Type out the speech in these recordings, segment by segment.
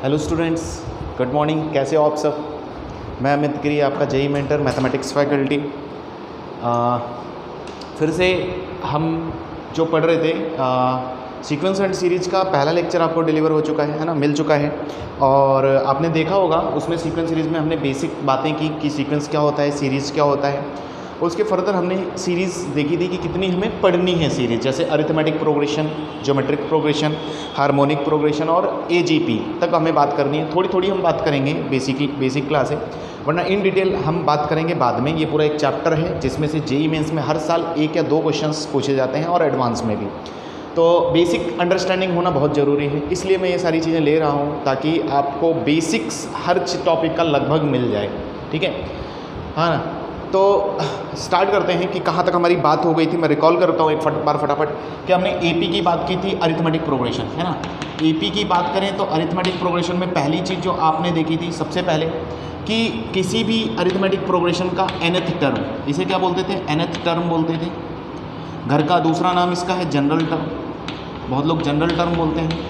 Hello students, good morning. कैसे हो आप सब? मैं अमित गिरी, आपका जेई मेंटर मैथमेटिक्स फैकल्टी। फिर से हम जो पढ़ रहे थे सीक्वेंस एंड सीरीज़ का पहला लेक्चर आपको डिलीवर हो चुका है ना, मिल चुका है। और आपने देखा होगा उसमें सीक्वेंस सीरीज़ में हमने बेसिक बातें की कि सीक्वेंस क्या होता है, सीरीज़ क्या होता है। उसके फर्दर हमने सीरीज़ देखी थी कि कितनी हमें पढ़नी है सीरीज़, जैसे arithmetic progression, geometric progression, harmonic progression और एजीपी तक हमें बात करनी है। थोड़ी थोड़ी हम बात करेंगे, बेसिक क्लास है, वरना इन डिटेल हम बात करेंगे बाद में। ये पूरा एक चैप्टर है जिसमें से जेई मेंस में हर साल 1 या 2 क्वेश्चंस पूछे जाते हैं और एडवांस में भी। तो बेसिक अंडरस्टैंडिंग होना बहुत ज़रूरी है, इसलिए मैं ये सारी चीज़ें ले रहा हूँ ताकि आपको बेसिक्स हर टॉपिक का लगभग मिल जाए। ठीक है, हाँ ना। तो स्टार्ट करते हैं कि कहाँ तक हमारी बात हो गई थी। मैं रिकॉल करता हूँ एक बार फटाफट कि हमने एपी की बात की थी, अरिथमेटिक प्रोग्रेशन, है ना। एपी की बात करें तो अरिथमेटिक प्रोग्रेशन में पहली चीज़ जो आपने देखी थी सबसे पहले कि किसी भी अरिथमेटिक प्रोग्रेशन का nth टर्म, इसे क्या बोलते थे? nth टर्म बोलते थे। घर का दूसरा नाम इसका है जनरल टर्म, बहुत लोग जनरल टर्म बोलते हैं,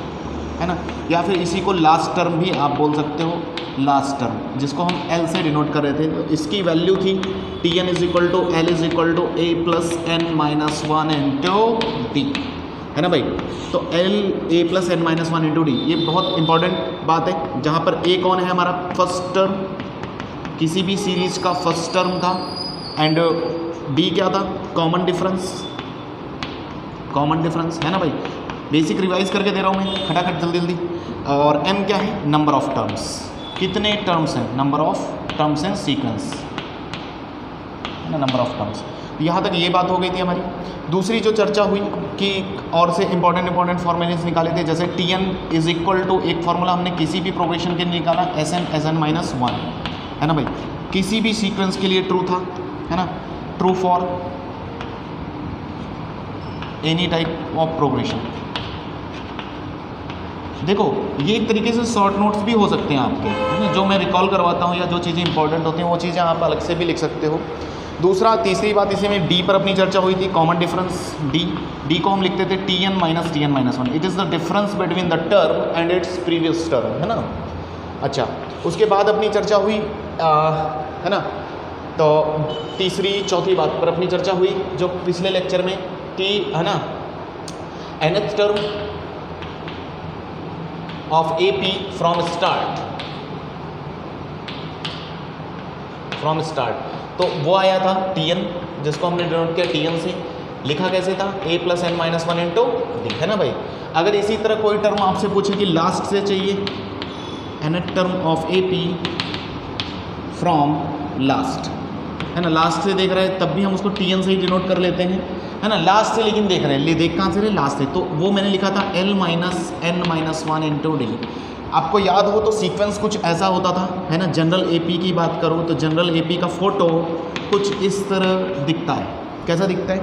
है ना। या फिर इसी को लास्ट टर्म भी आप बोल सकते हो, लास्ट टर्म, जिसको हम L से डिनोट कर रहे थे। तो इसकी वैल्यू थी Tn is equal to L is equal to A plus n minus 1 into D, है ना भाई। तो L A plus n minus 1 into D, ये बहुत इंपॉर्टेंट बात है। जहाँ पर A कौन है? हमारा फर्स्ट टर्म, किसी भी सीरीज का फर्स्ट टर्म था, एंड D क्या था? कॉमन डिफरेंस, है ना भाई। बेसिक रिवाइज करके दे रहा हूँ मैं खटाखट जल्दी जल्दी। और M क्या है? नंबर ऑफ टर्म्स, कितने टर्म्स हैं? Number of terms and sequence, है ना, नंबर ऑफ टर्म्स। यहाँ तक ये बात हो गई थी हमारी। दूसरी जो चर्चा हुई कि और से इंपॉर्टेंट फॉर्मूलेस निकाले थे, जैसे Tn इज इक्वल टू, एक फार्मूला हमने किसी भी प्रोग्रेशन के लिए निकाला, Sn माइनस 1, है ना भाई। किसी भी सीक्वेंस के लिए ट्रू था, है ना, true for any type of progression. देखो ये एक तरीके से शॉर्ट नोट्स भी हो सकते हैं आपके, है ना, जो मैं रिकॉल करवाता हूँ या जो चीज़ें इंपॉर्टेंट होती हैं वो चीज़ें आप अलग से भी लिख सकते हो। तीसरी बात इसी में डी पर अपनी चर्चा हुई थी, कॉमन डिफरेंस डी को हम लिखते थे Tn minus 1। It is the difference between the term and its previous term, है ना। अच्छा, उसके बाद अपनी चर्चा हुई, है ना। तो तीसरी चौथी बात पर अपनी चर्चा हुई जो पिछले लेक्चर में कि, है ना, nth term of AP from start, तो वो आया था Tn, जिसको हमने डिनोट किया Tn से। लिखा कैसे था? A plus n minus 1 into D, है ना भाई। अगर इसी तरह कोई टर्म आपसे पूछे कि लास्ट से चाहिए, nth term of AP from last, है ना, लास्ट से देख रहे हैं तब भी हम उसको Tn से ही डिनोट कर लेते हैं, है ना। लास्ट से लेकिन देख रहे हैं, देख कहाँ से रहे? लास्ट से, तो वो मैंने लिखा था L minus n minus 1 into D. आपको याद हो तो सीक्वेंस कुछ ऐसा होता था, है ना। जनरल AP की बात करूँ तो जनरल AP का फोटो कुछ इस तरह दिखता है। कैसा दिखता है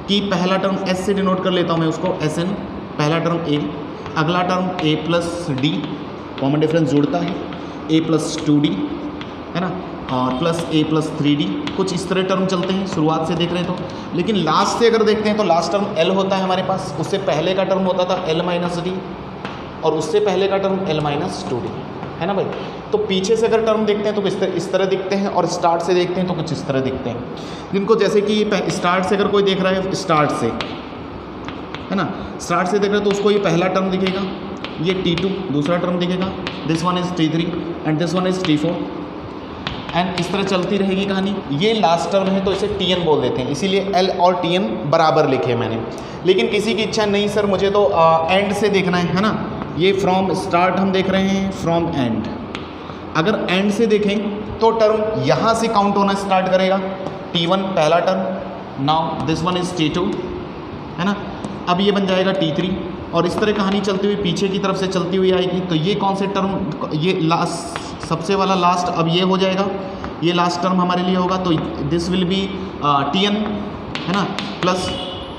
कि पहला टर्म S से डिनोट कर लेता हूँ मैं उसको, Sn, पहला टर्म A, अगला term A plus D, common difference जुड़ता है, A प्लस 2D, है ना, और प्लस A प्लस 3D, कुछ इस तरह टर्म चलते हैं शुरुआत से देख रहे हैं तो। लेकिन लास्ट से अगर देखते हैं तो लास्ट टर्म L होता है हमारे पास, उससे पहले का टर्म होता था L माइनस डी, और उससे पहले का टर्म L माइनस 2D, है ना भाई। तो पीछे से अगर टर्म देखते हैं तो इस तरह दिखते हैं, और स्टार्ट से देखते हैं तो कुछ इस तरह दिखते हैं। जिनको जैसे कि स्टार्ट से अगर कोई देख रहा है, स्टार्ट से, है ना, स्टार्ट से देख रहे हैं तो उसको ये पहला टर्म दिखेगा, ये T2, दूसरा टर्म दिखेगा, this one is T3 and this one is T4, and इस तरह चलती रहेगी कहानी। ये लास्ट टर्म है तो इसे Tn बोल देते हैं, इसीलिए L और Tn बराबर लिखे मैंने। लेकिन किसी की इच्छा नहीं सर मुझे तो एंड से देखना है ना, ये फ्रॉम स्टार्ट हम देख रहे हैं, फ्रॉम एंड। अगर एंड से देखें तो टर्म यहाँ से काउंट होना स्टार्ट करेगा, T1 पहला term, now this one is T2, है ना। अब ये बन जाएगा T3, और इस तरह कहानी चलती हुई पीछे की तरफ से चलती हुई आएगी। तो ये कौन से टर्म, ये लास्ट, सबसे वाला लास्ट अब ये हो जाएगा, ये लास्ट टर्म हमारे लिए होगा। तो दिस विल बी Tn, है ना, plus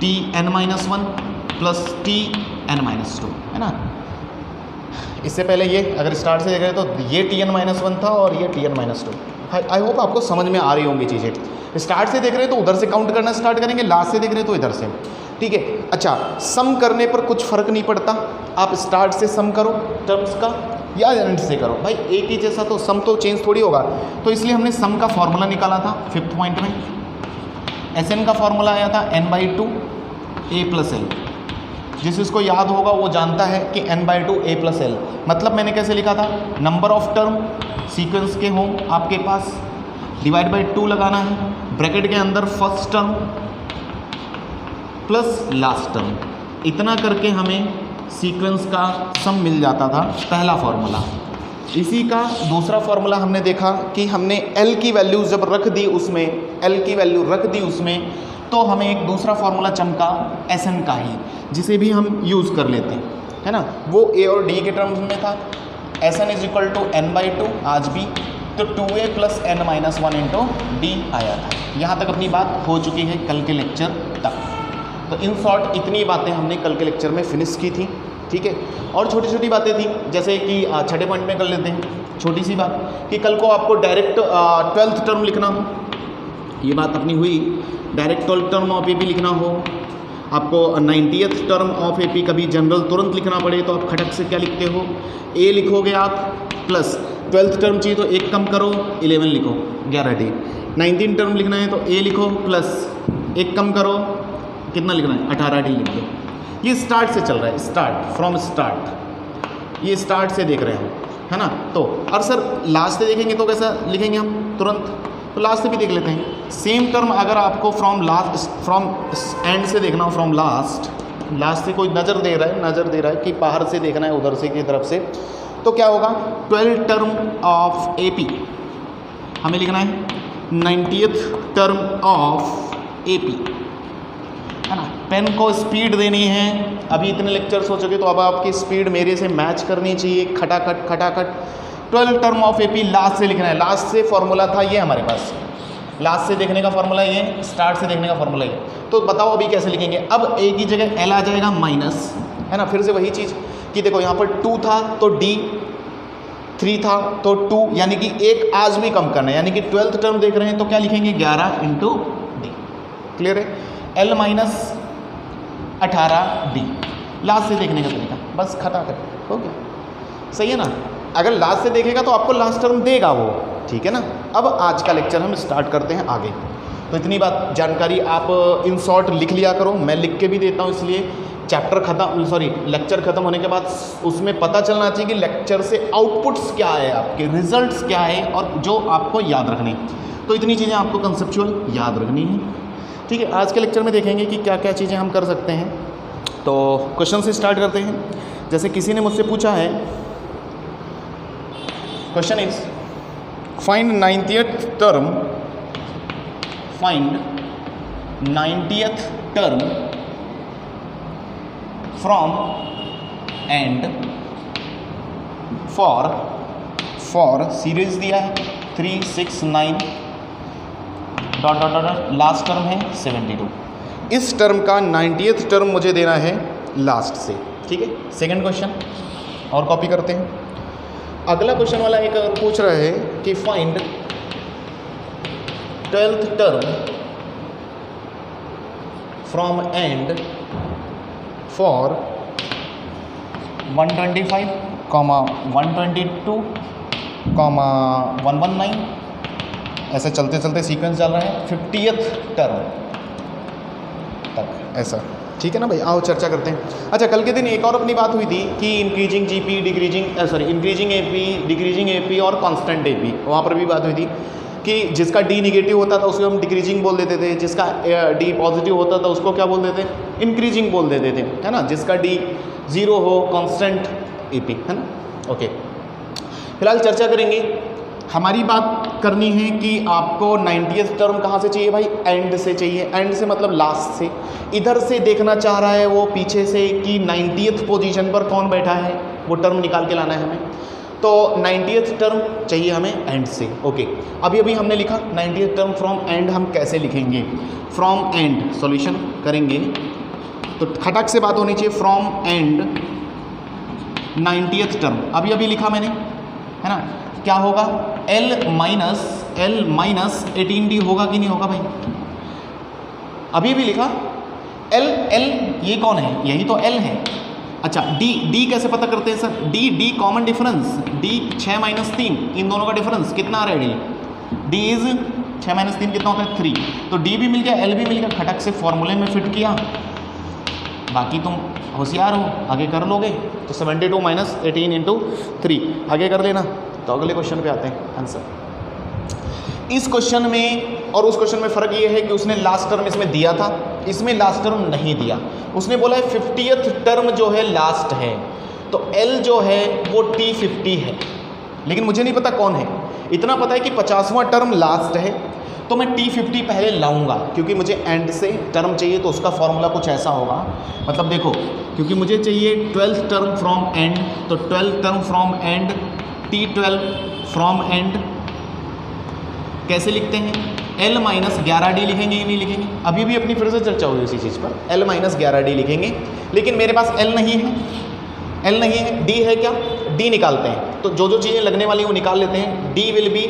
Tn minus 1 plus Tn minus 2, है ना। इससे पहले ये अगर स्टार्ट से देख रहे हैं तो ये Tn माइनस 1 था और ये Tn माइनस 2। आई होप आपको समझ में आ रही होंगी चीज़ें। स्टार्ट से देख रहे हैं तो उधर से काउंट करना स्टार्ट करेंगे, लास्ट से देख रहे हैं तो इधर से, ठीक है। अच्छा, सम करने पर कुछ फ़र्क नहीं पड़ता, आप स्टार्ट से सम करो टर्म्स का, या एंड से करो भाई, एक ही जैसा तो सम तो चेंज थोड़ी होगा। तो इसलिए हमने सम का फॉर्मूला निकाला था 5th पॉइंट में। Sn का फॉर्मूला आया था n/2 a + l। जिसको याद होगा वो जानता है कि n/2 a + l मतलब मैंने कैसे लिखा था, नंबर ऑफ टर्म सीक्वेंस के हों आपके पास, डिवाइड बाई 2 लगाना है, ब्रैकेट के अंदर first term plus last term, इतना करके हमें सीक्वेंस का सम मिल जाता था, पहला फॉर्मूला। इसी का दूसरा फॉर्मूला हमने देखा कि हमने L की वैल्यू जब रख दी उसमें, L की वैल्यू रख दी उसमें, तो हमें एक दूसरा फॉर्मूला चमका Sn का ही, जिसे भी हम यूज़ कर लेते हैं, है ना। वो A और D के टर्म्स में था, Sn = n/2 आज भी, तो 2a + n-1 × d आया था। यहाँ तक अपनी बात हो चुकी है कल के लेक्चर तक। तो इन शॉर्ट इतनी बातें हमने कल के लेक्चर में फिनिश की थी, ठीक है। और छोटी छोटी बातें थी, जैसे कि 6ठे पॉइंट में कर लेते हैं छोटी सी बात कि कल को आपको डायरेक्ट 12th टर्म लिखना हो, ये बात अपनी हुई, direct 12th term of AP लिखना हो, आपको 90th टर्म ऑफ AP कभी जनरल तुरंत लिखना पड़े तो आप खटक से क्या लिखते हो, A लिखोगे आप प्लस 12th टर्म चाहिए तो एक कम करो 11 लिखो 11D, 19 टर्म लिखना है तो A लिखो प्लस एक कम करो कितना लिखना है 18D लिख दो। ये स्टार्ट से चल रहा है, स्टार्ट फ्रॉम स्टार्ट, ये स्टार्ट से देख रहे हैं हम, है ना। तो और सर लास्ट से देखेंगे तो कैसा लिखेंगे हम तुरंत, तो लास्ट से भी देख लेते हैं। सेम टर्म अगर आपको फ्रॉम एंड से देखना हो, फ्रॉम लास्ट से कोई नज़र दे रहा है कि बाहर से देखना है उधर से की तरफ से, तो क्या होगा 12th टर्म ऑफ AP हमें लिखना है 90th टर्म ऑफ AP, है ना। पेन को स्पीड देनी है, अभी इतने लेक्चर्स हो चुके तो अब आपकी स्पीड मेरे से मैच करनी चाहिए, खटाखट 12 टर्म ऑफ AP लास्ट से लिखना है। लास्ट से फॉर्मूला था ये हमारे पास, लास्ट से देखने का फॉर्मूला ये, स्टार्ट से देखने का फॉर्मूला ये। तो बताओ अभी कैसे लिखेंगे। अब A की जगह L आ जाएगा माइनस, है ना। फिर से वही चीज़ कि देखो यहाँ पर 2 था तो D, 3 था तो 2, यानी कि एक आज भी कम करना है, यानी कि 12th टर्म देख रहे हैं तो क्या लिखेंगे 11 × D। क्लियर है, L - 18D लास्ट से देखने का तरीका, बस खटाखट हो गया, सही है ना। अगर लास्ट से देखेगा तो आपको लास्ट टर्म देगा वो, ठीक है ना। अब आज का लेक्चर हम स्टार्ट करते हैं आगे। तो इतनी बात जानकारी आप इन शॉर्ट लिख लिया करो, मैं लिख के भी देता हूँ, इसलिए लेक्चर ख़त्म होने के बाद उसमें पता चलना चाहिए कि लेक्चर से आउटपुट्स क्या है, आपके रिजल्ट्स क्या है और जो आपको याद रखने। तो इतनी चीज़ें आपको कंसेप्चुअल याद रखनी है, ठीक है। आज के लेक्चर में देखेंगे कि क्या क्या चीज़ें हम कर सकते हैं। तो क्वेश्चन से स्टार्ट करते हैं। जैसे किसी ने मुझसे पूछा है, question is find 90th term from and for series दिया है 3, 6, 9 ... लास्ट टर्म है 72। इस टर्म का 90th टर्म मुझे देना है लास्ट से, ठीक है। सेकंड क्वेश्चन और कॉपी करते हैं। अगला क्वेश्चन वाला एक पूछ रहा है कि find 12th term from and for 125, 122, 119, ऐसे चलते चलते सीक्वेंस चल रहा है 50th टर्म तक, ऐसा, ठीक है ना भाई। आओ चर्चा करते हैं। अच्छा, कल के दिन एक और अपनी बात हुई थी कि इंक्रीजिंग डिक्रीजिंग AP और कांस्टेंट AP, वहाँ पर भी बात हुई थी कि जिसका D निगेटिव होता था उसको हम डिक्रीजिंग बोल देते थे, जिसका D पॉजिटिव होता था उसको क्या बोल देते थे, इंक्रीजिंग बोल देते थे, है ना। जिसका D 0 हो कांस्टेंट AP, है ना। ओके, फिलहाल चर्चा करेंगे। हमारी बात करनी है कि आपको 90th टर्म कहाँ से चाहिए भाई, एंड से चाहिए। एंड से मतलब लास्ट से, इधर से देखना चाह रहा है वो पीछे से कि 90th पोजीशन पर कौन बैठा है, वो टर्म निकाल के लाना है हमें। तो 90th टर्म चाहिए हमें एंड से। ओके, अभी हमने लिखा 90th टर्म फ्रॉम एंड, हम कैसे लिखेंगे, फ्रॉम एंड सॉल्यूशन करेंगे तो खटक से बात होनी चाहिए। फ्रॉम एंड 90th टर्म अभी लिखा मैंने, है ना। क्या होगा, L माइनस 18D होगा कि नहीं होगा भाई, अभी लिखा L ये कौन है, यही तो L है, अच्छा डी कैसे पता करते हैं sir? D common difference, D 6 - 3, इन दोनों का डिफरेंस कितना आ रहा है? डी इज 6 - 3 कितना होता है? 3। तो डी भी मिल गया, एल भी मिल गया, खटक से फॉर्मूले में फिट किया। बाकी तुम होशियार हो, आगे कर लोगे। तो 72 - 18 × 3 आगे कर लेना। तो अगले क्वेश्चन पे आते हैं आंसर। इस क्वेश्चन में और उस क्वेश्चन में फ़र्क ये है कि उसने लास्ट टर्म इसमें दिया था, इसमें लास्ट टर्म नहीं दिया। उसने बोला है 50th टर्म जो है लास्ट है, तो L जो है वो T50 है, लेकिन मुझे नहीं पता कौन है। इतना पता है कि 50वां टर्म लास्ट है, तो मैं T50 पहले लाऊंगा, क्योंकि मुझे एंड से टर्म चाहिए, तो उसका फॉर्मूला कुछ ऐसा होगा। मतलब देखो, क्योंकि मुझे चाहिए 12th टर्म फ्रॉम एंड, तो 12th term from and T12 from and कैसे लिखते हैं? L - 11D लिखेंगे या नहीं लिखेंगे? अभी भी अपनी फिर से चर्चा हुई उसी चीज़ पर। L - 11D लिखेंगे, लेकिन मेरे पास L नहीं है, L नहीं है, D है क्या? D निकालते हैं। तो जो जो चीज़ें लगने वाली वो निकाल लेते हैं। D विल बी,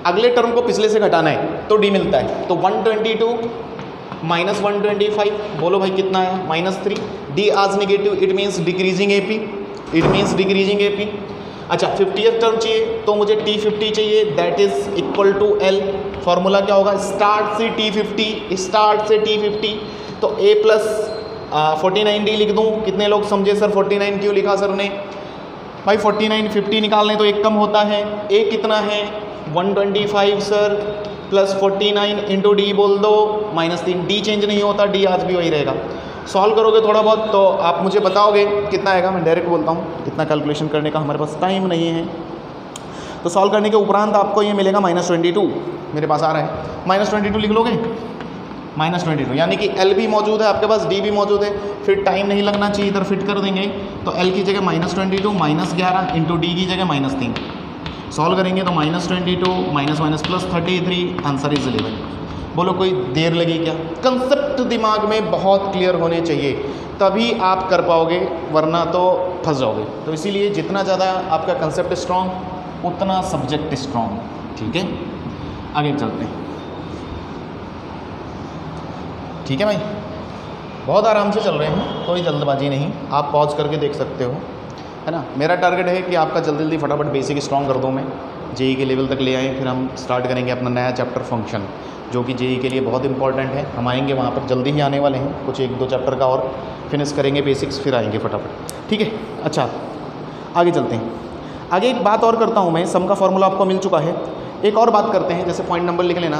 अगले टर्म को पिछले से घटाना है तो D मिलता है। तो 122 - 125, बोलो भाई कितना है? -3। D आज negative, it means decreasing AP, it means decreasing AP। अच्छा 50th टर्म चाहिए, तो मुझे T50 चाहिए, that is equal to L। Formula क्या होगा? स्टार्ट से T50, स्टार्ट से T50, तो A + 49D लिख दूँ। कितने लोग समझे सर 49 क्यों लिखा सर ने? भाई 49 50 निकालने तो एक कम होता है। A कितना है? 125 सर, प्लस 49 × D बोल दो -3। D चेंज नहीं होता, D आज भी वही रहेगा। सॉल्व करोगे थोड़ा बहुत तो आप मुझे बताओगे कितना आएगा। मैं डायरेक्ट बोलता हूँ, इतना कैलकुलेशन करने का हमारे पास टाइम नहीं है। तो सॉल्व करने के उपरांत आपको ये मिलेगा -22, मेरे पास आ रहा है। -22 लिख लोगे? -22, यानी कि L भी मौजूद है आपके पास, D भी मौजूद है, फिर टाइम नहीं लगना चाहिए, इधर फिट कर देंगे। तो L की जगह -22 -11 × D की जगह -3। सॉल्व करेंगे तो -22 प्लस 33, आंसर इज 11। बोलो कोई देर लगी क्या? कंसेप्ट दिमाग में बहुत क्लियर होने चाहिए, तभी आप कर पाओगे, वरना तो फंस जाओगे। तो इसीलिए जितना ज़्यादा आपका कंसेप्ट स्ट्रॉन्ग, उतना सब्जेक्ट स्ट्रॉन्ग। ठीक है, आगे चलते हैं। ठीक है भाई, बहुत आराम से चल रहे हैं, कोई जल्दबाजी नहीं। आप पॉज करके देख सकते हो, है ना। मेरा टारगेट है कि आपका जल्दी जल्दी फटाफट बेसिक स्ट्रॉन्ग कर दूँ मैं, जेई के लेवल तक ले आए। फिर हम स्टार्ट करेंगे अपना नया चैप्टर फंक्शन, जो कि जेई के लिए बहुत इंपॉर्टेंट है। हम आएंगे वहाँ पर, जल्दी ही आने वाले हैं, कुछ 1-2 चैप्टर का और फिनिश करेंगे बेसिक्स, फिर आएंगे फटाफट। ठीक है, अच्छा आगे चलते हैं। आगे एक बात और करता हूँ मैं, सम का फॉर्मूला आपको मिल चुका है। एक और बात करते हैं, जैसे पॉइंट नंबर लिख लेना।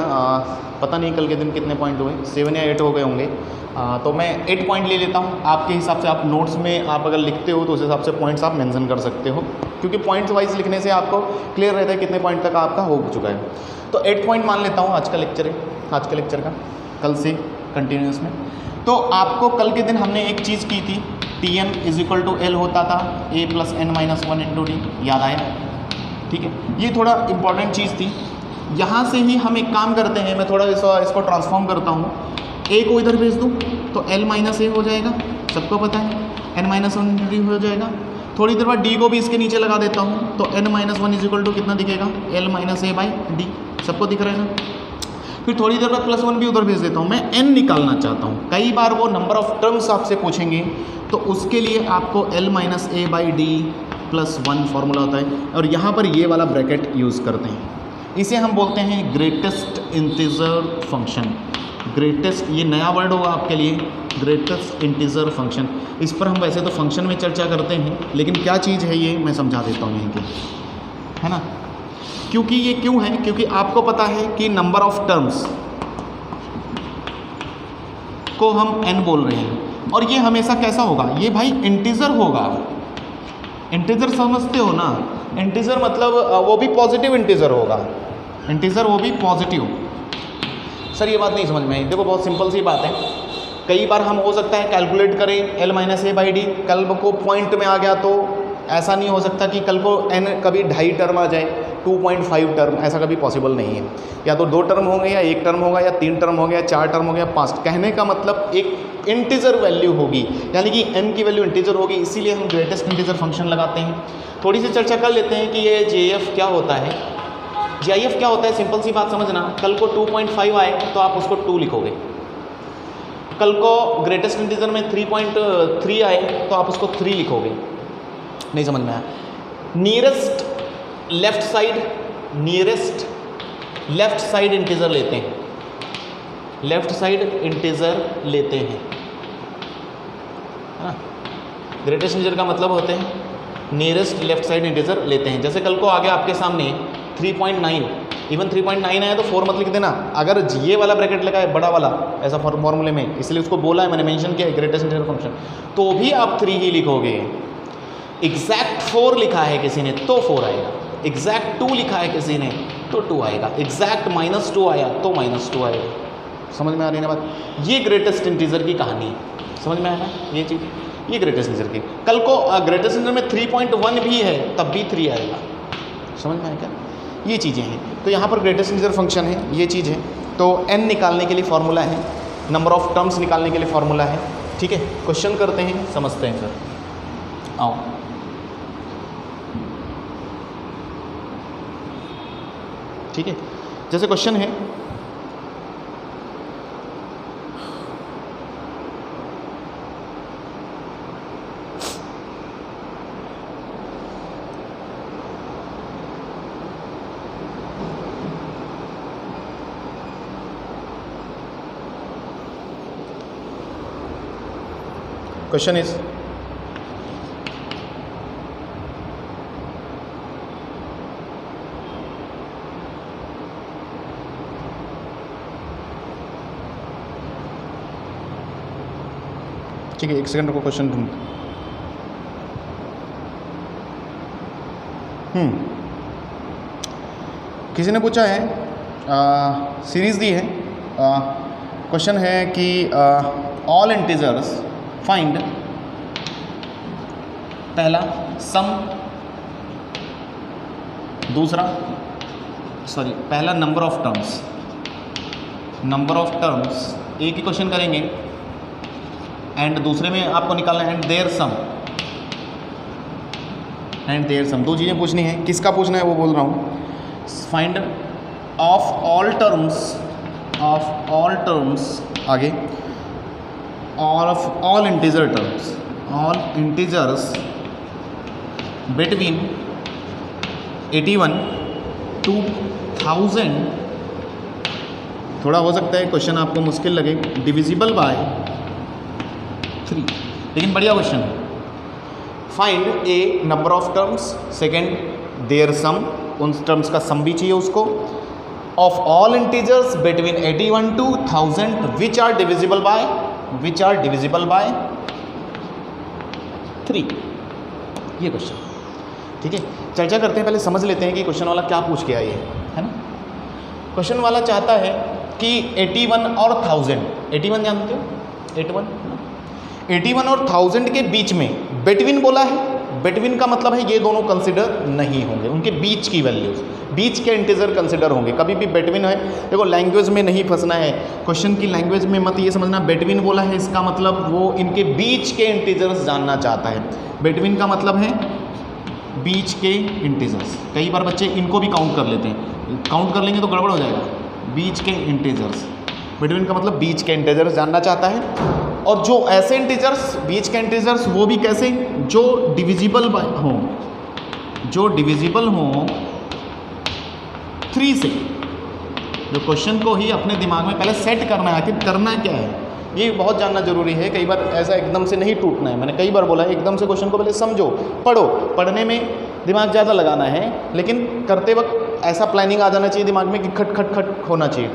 पता नहीं कल के दिन कितने पॉइंट हुए, 7 या 8 हो गए होंगे। तो मैं 8 पॉइंट ले लेता हूँ। आपके हिसाब से, आप नोट्स में आप अगर लिखते हो तो उस हिसाब से पॉइंट्स आप मेंशन कर सकते हो, क्योंकि पॉइंट्स वाइज लिखने से आपको क्लियर रहता है कितने पॉइंट तक आपका हो चुका है। तो 8 पॉइंट मान लेता हूँ आज का लेक्चर है, आज के लेक्चर का, कल से कंटिन्यूस में। तो आपको कल के दिन हमने एक चीज़ की थी, Tn = L होता था A + n - 1 × D, याद आया? ठीक है, ये थोड़ा इंपॉर्टेंट चीज़ थी। यहाँ से ही हम एक काम करते हैं, मैं थोड़ा इसको ट्रांसफॉर्म करता हूँ। A को इधर भेज दूँ तो L - A हो जाएगा, सबको पता है। n - 1 × D हो जाएगा। थोड़ी देर बाद D को भी इसके नीचे लगा देता हूँ, तो n - 1 = कितना दिखेगा? L - A/D, सबको दिख रहा है ना। फिर थोड़ी देर बाद +1 भी उधर भेज देता हूँ। मैं n निकालना चाहता हूँ। कई बार वो नंबर ऑफ टर्म्स आपसे पूछेंगे, तो उसके लिए आपको L - A/D + 1 फॉर्मूला होता है, और यहाँ पर ये वाला ब्रैकेट यूज़ करते हैं। इसे हम बोलते हैं ग्रेटेस्ट इंटीजर फंक्शन। ग्रेटेस्ट, ये नया वर्ड होगा आपके लिए, ग्रेटेस्ट इंटीजर फंक्शन। इस पर हम वैसे तो फंक्शन में चर्चा करते हैं, लेकिन क्या चीज़ है ये मैं समझा देता हूँ यहीं पे, है ना। क्योंकि ये क्यों है? क्योंकि आपको पता है कि नंबर ऑफ टर्म्स को हम n बोल रहे हैं, और ये हमेशा कैसा होगा? ये भाई इंटीजर होगा। इंटीजर समझते हो ना? इंटीजर मतलब वो भी पॉजिटिव इंटीजर होगा। इंटीजर वो भी पॉजिटिव। सर ये बात नहीं समझ में आई। देखो बहुत सिंपल सी बात है। कई बार हम हो सकता है कैलकुलेट करें L - A/D, कल को पॉइंट में आ गया तो ऐसा नहीं हो सकता कि कल को n कभी 2.5 टर्म आ जाए, 2.5 टर्म, ऐसा कभी पॉसिबल नहीं है। या तो 2 टर्म होंगे, या 1 टर्म होगा, या 3 टर्म हो गया, 4 टर्म हो गया, 5। कहने का मतलब एक इंटीजर वैल्यू होगी, यानी कि n की वैल्यू इंटीजर होगी, इसीलिए हम ग्रेटेस्ट इंटीजर फंक्शन लगाते हैं। थोड़ी सी चर्चा कर लेते हैं कि ये JF क्या होता है। JIF क्या होता है? सिंपल सी बात समझना, कल को 2.5 आए तो आप उसको 2 लिखोगे। कल को ग्रेटेस्ट इंटीजर में 3.3 आए तो आप उसको 3 लिखोगे, नहीं समझ में आया। नियरेस्ट लेफ्ट साइड इंटीजर लेते हैं, लेफ्ट साइड इंटीजर लेते हैं, है ना। ग्रेटेस्ट इंटीजर का मतलब होते हैं नियरेस्ट लेफ्ट साइड इंटीजर लेते हैं। जैसे कल को आगे आपके सामने 3.9, इवन 3.9 आया तो 4 मत लिख देना। अगर ये वाला ब्रैकेट लगा है बड़ा वाला ऐसा फॉर्मूले में, इसलिए उसको बोला है मैंने, मेंशन किया है ग्रेटेस्ट इंटीजर फंक्शन, तो भी आप 3 ही लिखोगे। एग्जैक्ट 4 लिखा है किसी ने तो 4 आएगा, एग्जैक्ट 2 लिखा है किसी ने तो 2 आएगा, एग्जैक्ट -2 आया तो -2 आएगा। समझ में आ रही है ना बात? ये ग्रेटेस्ट इंटीजर की कहानी है, समझ में आया ये चीज़, ये ग्रेटेस्ट इंटीजर की। कल को ग्रेटेस्ट इंटीजर में 3.1 भी है तब भी 3 आएगा, समझ में आया क्या? ये चीज़ें हैं। तो यहाँ पर ग्रेटेस्ट इंटीजर फंक्शन है, ये चीज़ है। तो n निकालने के लिए फार्मूला है, नंबर ऑफ टर्म्स निकालने के लिए फार्मूला है, ठीक है। क्वेश्चन करते हैं, समझते हैं फिर, आओ। ठीक है, जैसे क्वेश्चन है क्वेश्चन इज ठीक है, एक सेकंड को क्वेश्चन ढूंढ। किसी ने पूछा है, सीरीज दी है, क्वेश्चन है कि ऑल इंटीजर्स फाइंड, पहला सम, दूसरा पहला नंबर ऑफ टर्म्स, एक ही क्वेश्चन करेंगे, एंड दूसरे में आपको निकालना है एंड देयर सम, दो चीज़ें पूछनी है। किसका पूछना है वो बोल रहा हूँ। फाइंड ऑफ ऑल टर्म्स आगे, of all integers between 81 to 1000, थोड़ा हो सकता है क्वेश्चन आपको मुश्किल लगे, डिविजिबल बाय 3, लेकिन बढ़िया क्वेश्चन है। Find a number of terms, second their sum, उन टर्म्स का सम भी चाहिए उसको, of all integers between 81 to 1000 which are divisible by 3, ये क्वेश्चन, ठीक है। चर्चा करते हैं, पहले समझ लेते हैं कि क्वेश्चन वाला क्या पूछ के आया है ना। क्वेश्चन वाला चाहता है कि 81 और 1000, 81 जानते हो, 81 और 1000 के बीच में बिटवीन बोला है। बिटवीन का मतलब है ये दोनों कंसिडर नहीं होंगे, उनके बीच की वैल्यूज, बीच के इंटीजर कंसिडर होंगे। कभी भी बिटवीन है, देखो लैंग्वेज में नहीं फंसना है, क्वेश्चन की लैंग्वेज में मत ये समझना बिटवीन बोला है इसका मतलब वो इनके बीच के इंटीजर्स जानना चाहता है। बिटवीन का मतलब है बीच के इंटीजर्स। कई बार बच्चे इनको भी काउंट कर लेते हैं, काउंट कर लेंगे तो गड़बड़ हो जाएगा। बीच के इंटीजर्स, बिटवीन का मतलब बीच के इंटीजर्स जानना चाहता है। और जो ऐसे इंटीजर्स, बीच के इंटीजर्स, वो भी कैसे, जो डिविजिबल हों, 3 से। जो क्वेश्चन को ही अपने दिमाग में पहले सेट करना है, आखिर करना क्या है, ये बहुत जानना जरूरी है। कई बार ऐसा एकदम से नहीं टूटना है, मैंने कई बार बोला है एकदम से क्वेश्चन को पहले समझो, पढ़ो, पढ़ने में दिमाग ज़्यादा लगाना है, लेकिन करते वक्त ऐसा प्लानिंग आ जाना चाहिए दिमाग में कि खट खट खट होना चाहिए,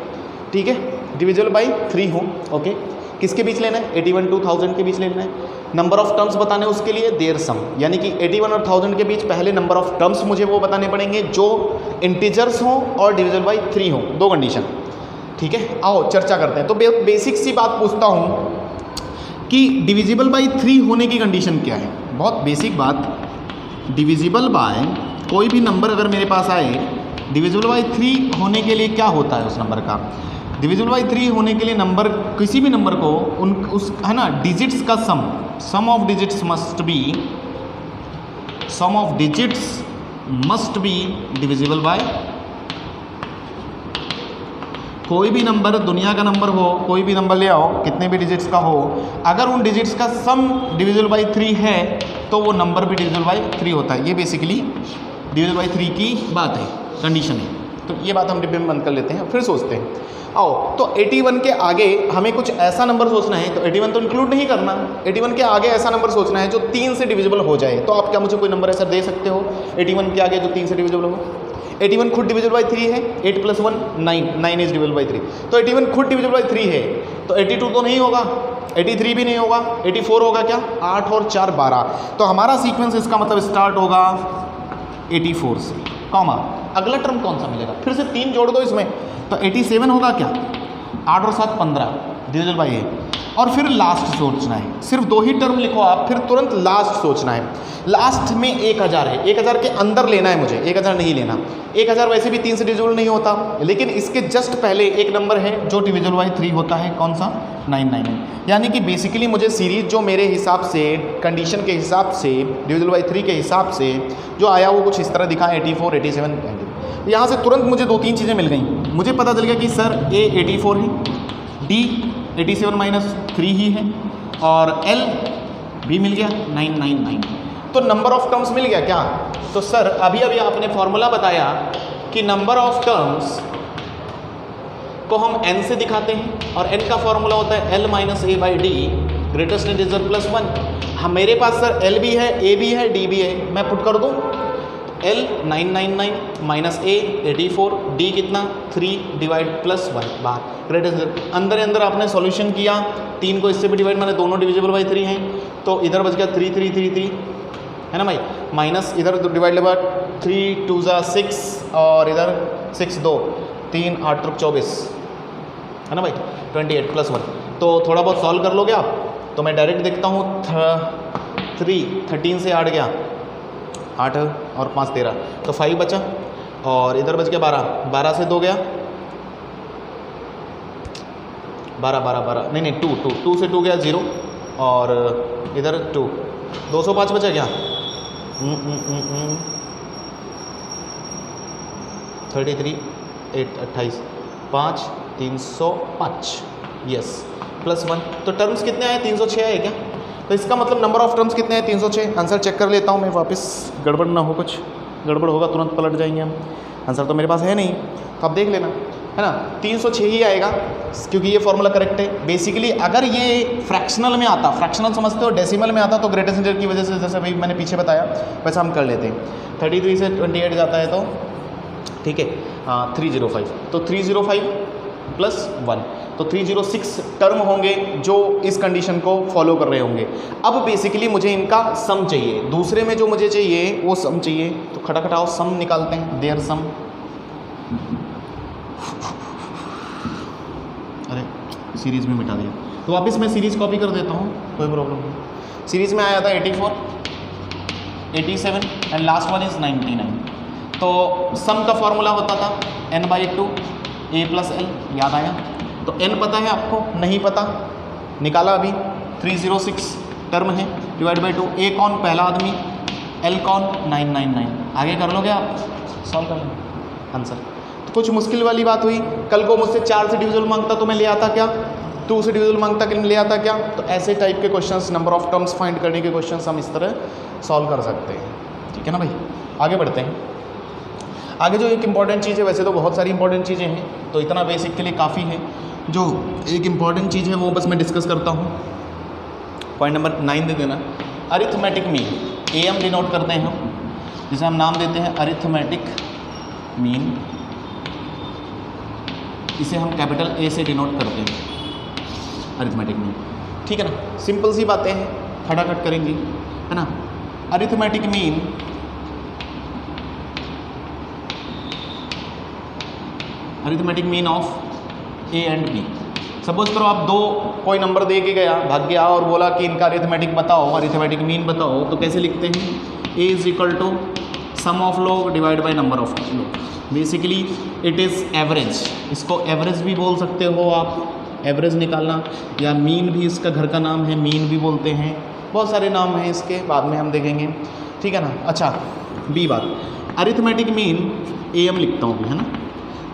ठीक है। डिविजिबल बाई 3 हो, ओके। किसके बीच लेना है, 81 to 1000 के बीच लेना है। नंबर ऑफ टर्म्स बताने उसके लिए देयर सम, यानी कि 81 और 1000 के बीच पहले नंबर ऑफ टर्म्स मुझे वो बताने पड़ेंगे जो इंटीजर्स हों और डिविजिबल बाई 3 हो, 2 कंडीशन, ठीक है। आओ चर्चा करते हैं। तो बेसिक सी बात पूछता हूँ कि डिविजिबल बाई 3 होने की कंडीशन क्या है। बहुत बेसिक बात, डिविजिबल बाय कोई भी नंबर अगर मेरे पास आए, डिविजिबल बाई 3 होने के लिए क्या होता है उस नंबर का। डिविजिबल बाई 3 होने के लिए नंबर, किसी भी नंबर को उस है ना डिजिट्स का sum of digits must be divisible by कोई भी नंबर दुनिया का नंबर हो, कोई भी नंबर ले आओ, कितने भी डिजिट्स का हो, अगर उन डिजिट्स का सम डिविजिबल बाई 3 है तो वो नंबर भी डिविजिबल बाई 3 होता है। ये बेसिकली डिविजिबल बाई 3 की बात है, कंडीशन है। तो ये बात हम डिब्बे में बंद कर लेते हैं, फिर सोचते हैं। आओ, तो 81 के आगे हमें कुछ ऐसा नंबर सोचना है, तो 81 तो इंक्लूड नहीं करना, 81 के आगे ऐसा नंबर सोचना है जो 3 से डिविजिबल हो जाए। तो आप क्या मुझे कोई नंबर ऐसा दे सकते हो 81 के आगे जो 3 से डिविजिबल हो? 81 खुद डिविजिबल बाई 3 है, 8 + 1 9, 9 इज डिविजिबल बाई 3। तो 81 खुद डिविजिबल बाई 3 है, तो 82 तो नहीं होगा, 83 भी नहीं होगा, 84 होगा क्या? 8 और 4 12। तो हमारा सीक्वेंस इसका मतलब स्टार्ट होगा 84 से, कॉमा अगला टर्म कौन सा मिलेगा? फिर से 3 जोड़ दो इसमें, तो 87 होगा क्या? 8 और 7 15 डिविजिबल बाई 8। और फिर लास्ट सोचना है, सिर्फ 2 ही टर्म लिखो आप, फिर तुरंत लास्ट सोचना है। लास्ट में 1000 है, 1000 के अंदर लेना है मुझे, 1000 नहीं लेना। 1000 वैसे भी 3 से डिविजिबल नहीं होता, लेकिन इसके जस्ट पहले एक नंबर है जो डिविजिबल बाई 3 होता है, कौन सा? 999। यानी कि बेसिकली मुझे सीरीज जो मेरे हिसाब से कंडीशन के हिसाब से डिविजिबल बाई 3 के हिसाब से जो आया वो कुछ इस तरह दिखा, 84 87। यहाँ से तुरंत मुझे 2-3 चीज़ें मिल गई। मुझे पता चल गया कि सर A 84 है, D 87 - 3 ही है, और L भी मिल गया 999। तो नंबर ऑफ टर्म्स मिल गया क्या? तो सर अभी अभी आपने फॉर्मूला बताया कि नंबर ऑफ टर्म्स को हम n से दिखाते हैं, और n का फॉर्मूला होता है L - A/D ग्रेटेस्ट इंटीजर +1। हम मेरे पास सर L भी है, A भी है, D भी है, मैं पुट कर दूँ L 999 - A 84, D कितना 3 डिवाइड +1 बाहर ग्रेटेस्ट अंदर अंदर आपने सॉल्यूशन किया, 3 को इससे भी डिवाइड, मैंने दोनों डिविजिबल बाई 3 हैं, तो इधर बच गया 3 3 3 3 है ना भाई, माइनस इधर डिवाइड बाय 3 2 = 6 और इधर 6 2 3 8 3 24 है ना भाई, 28 +1। तो थोड़ा बहुत सॉल्व कर लोगे आप? तो मैं डायरेक्ट देखता हूँ 13 से 8 गया, 8 और 5 13, तो 5 बचा, और इधर बच गया 12, 12 से 2 गया 12 12 12 नहीं 2 से 2 गया 0, और इधर 2 205 बचा क्या? 33 8 28 5 305 यस +1। तो टर्म्स कितने आए? 306 आए क्या? तो इसका मतलब नंबर ऑफ टर्म्स कितने हैं? 306। आंसर चेक कर लेता हूँ मैं वापस, गड़बड़ ना हो, कुछ गड़बड़ होगा तुरंत पलट जाएंगे हम। आंसर तो मेरे पास है नहीं, तो आप देख लेना, है ना, 306 ही आएगा, क्योंकि ये फॉर्मूला करेक्ट है। बेसिकली अगर ये फ्रैक्शनल में आता, फ्रैक्शनल समझते हो, डेसिमल में आता, तो ग्रेटेस्ट इंटीजर की वजह से, जैसे भाई मैंने पीछे बताया वैसा हम कर लेते हैं। 33 से 28 जाता है तो ठीक है, हाँ 305, तो 305 + 1, तो 306 टर्म होंगे जो इस कंडीशन को फॉलो कर रहे होंगे। अब बेसिकली मुझे इनका सम चाहिए, दूसरे में जो मुझे चाहिए वो सम चाहिए, तो खटाखटाओ सम निकालते हैं, देयर सम। अरे सीरीज़ में मिटा दिया, तो वापस मैं सीरीज़ कॉपी कर देता हूँ, कोई प्रॉब्लम नहीं। सीरीज़ में आया था 84 87 एंड लास्ट वन इज़ 99। तो सम का फॉर्मूला होता था n/2 A + L, याद आया? तो n पता है आपको? नहीं पता, निकाला अभी। 306 टर्म है, डिवाइड बाई 2, A कौन? पहला आदमी, L कौन? 999। आगे कर लोगे आप, सॉल्व कर लो आंसर। तो कुछ मुश्किल वाली बात हुई? कल को मुझसे 4 से डिविजिबल मांगता तो मैं ले आता क्या? 2 से डिविजिबल मांगता कि ले आता क्या? तो ऐसे टाइप के questions, number of terms find करने के क्वेश्चंस हम इस तरह सॉल्व कर सकते हैं, ठीक है ना भाई। आगे बढ़ते हैं। आगे जो एक इम्पॉर्टेंट चीज़ है, वैसे तो बहुत सारी इंपॉर्टेंट चीज़ें हैं, तो इतना बेसिक के लिए काफ़ी है। जो एक इम्पॉर्टेंट चीज़ है वो बस मैं डिस्कस करता हूँ। पॉइंट नंबर 9 दे देना, अरिथमेटिक मीन, AM डिनोट करते हैं हम, जिसे हम नाम देते हैं अरिथमेटिक मीन, इसे हम कैपिटल A से डिनोट करते हैं, अरिथमेटिक मीन, ठीक है ना। सिंपल सी बातें हैं, फटाफट करेंगे, है ना। Arithmetic mean arithmetic mean of A and B। Suppose करो आप दो कोई नंबर दे के गया, भाग गया और बोला कि इनका अरिथमेटिक बताओ, अरिथमेटिक मीन बताओ, तो कैसे लिखते हैं? A = सम ऑफ लोग डिवाइड बाय नंबर ऑफ लोग। बेसिकली इट इज़ एवरेज, इसको एवरेज भी बोल सकते हो आप, एवरेज निकालना, या मीन भी इसका घर का नाम है, मीन भी बोलते हैं, बहुत सारे नाम हैं इसके, बाद में हम देखेंगे, ठीक है ना। अच्छा, B बात, अरिथमेटिक मीन AM लिखता हूँ, है ना।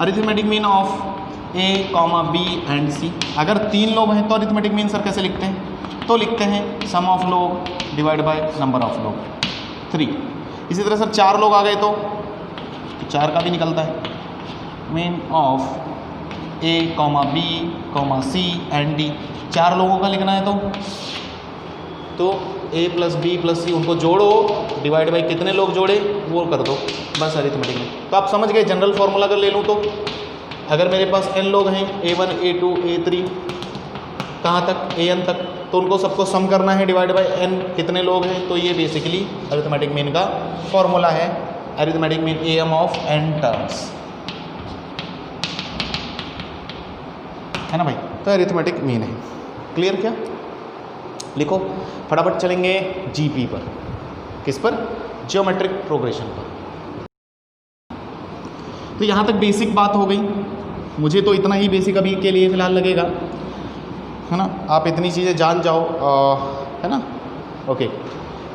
Arithmetic mean of A comma B and C. अगर 3 लोग हैं तो अरिथमेटिक मीन सर कैसे लिखते हैं? तो लिखते हैं सम ऑफ लोग डिवाइड बाय नंबर ऑफ लोग 3। इसी तरह सर 4 लोग आ गए तो 4 का भी निकलता है mean of A comma B comma C and D. 4 लोगों का लिखना है तो A plus B plus C उनको जोड़ो, डिवाइड बाई कितने लोग जोड़े वो कर दो, बस अरिथमेटिक में। तो आप समझ गए जनरल फॉर्मूला अगर ले लूँ तो अगर मेरे पास n लोग हैं a1 a2 a3 कहाँ तक an तक, तो उनको सबको सम करना है डिवाइड बाई n कितने लोग हैं। तो ये बेसिकली अरिथमेटिक मीन का फॉर्मूला है। Arithmetic mean am of n terms है ना भाई। तो अरिथमेटिक मीन है। क्लियर क्या? लिखो फटाफट चलेंगे जीपी पर। किस पर? ज्योमेट्रिक प्रोग्रेशन पर। तो यहाँ तक बेसिक बात हो गई। मुझे तो इतना ही बेसिक अभी के लिए फ़िलहाल लगेगा, है ना। आप इतनी चीज़ें जान जाओ, है ना। ओके,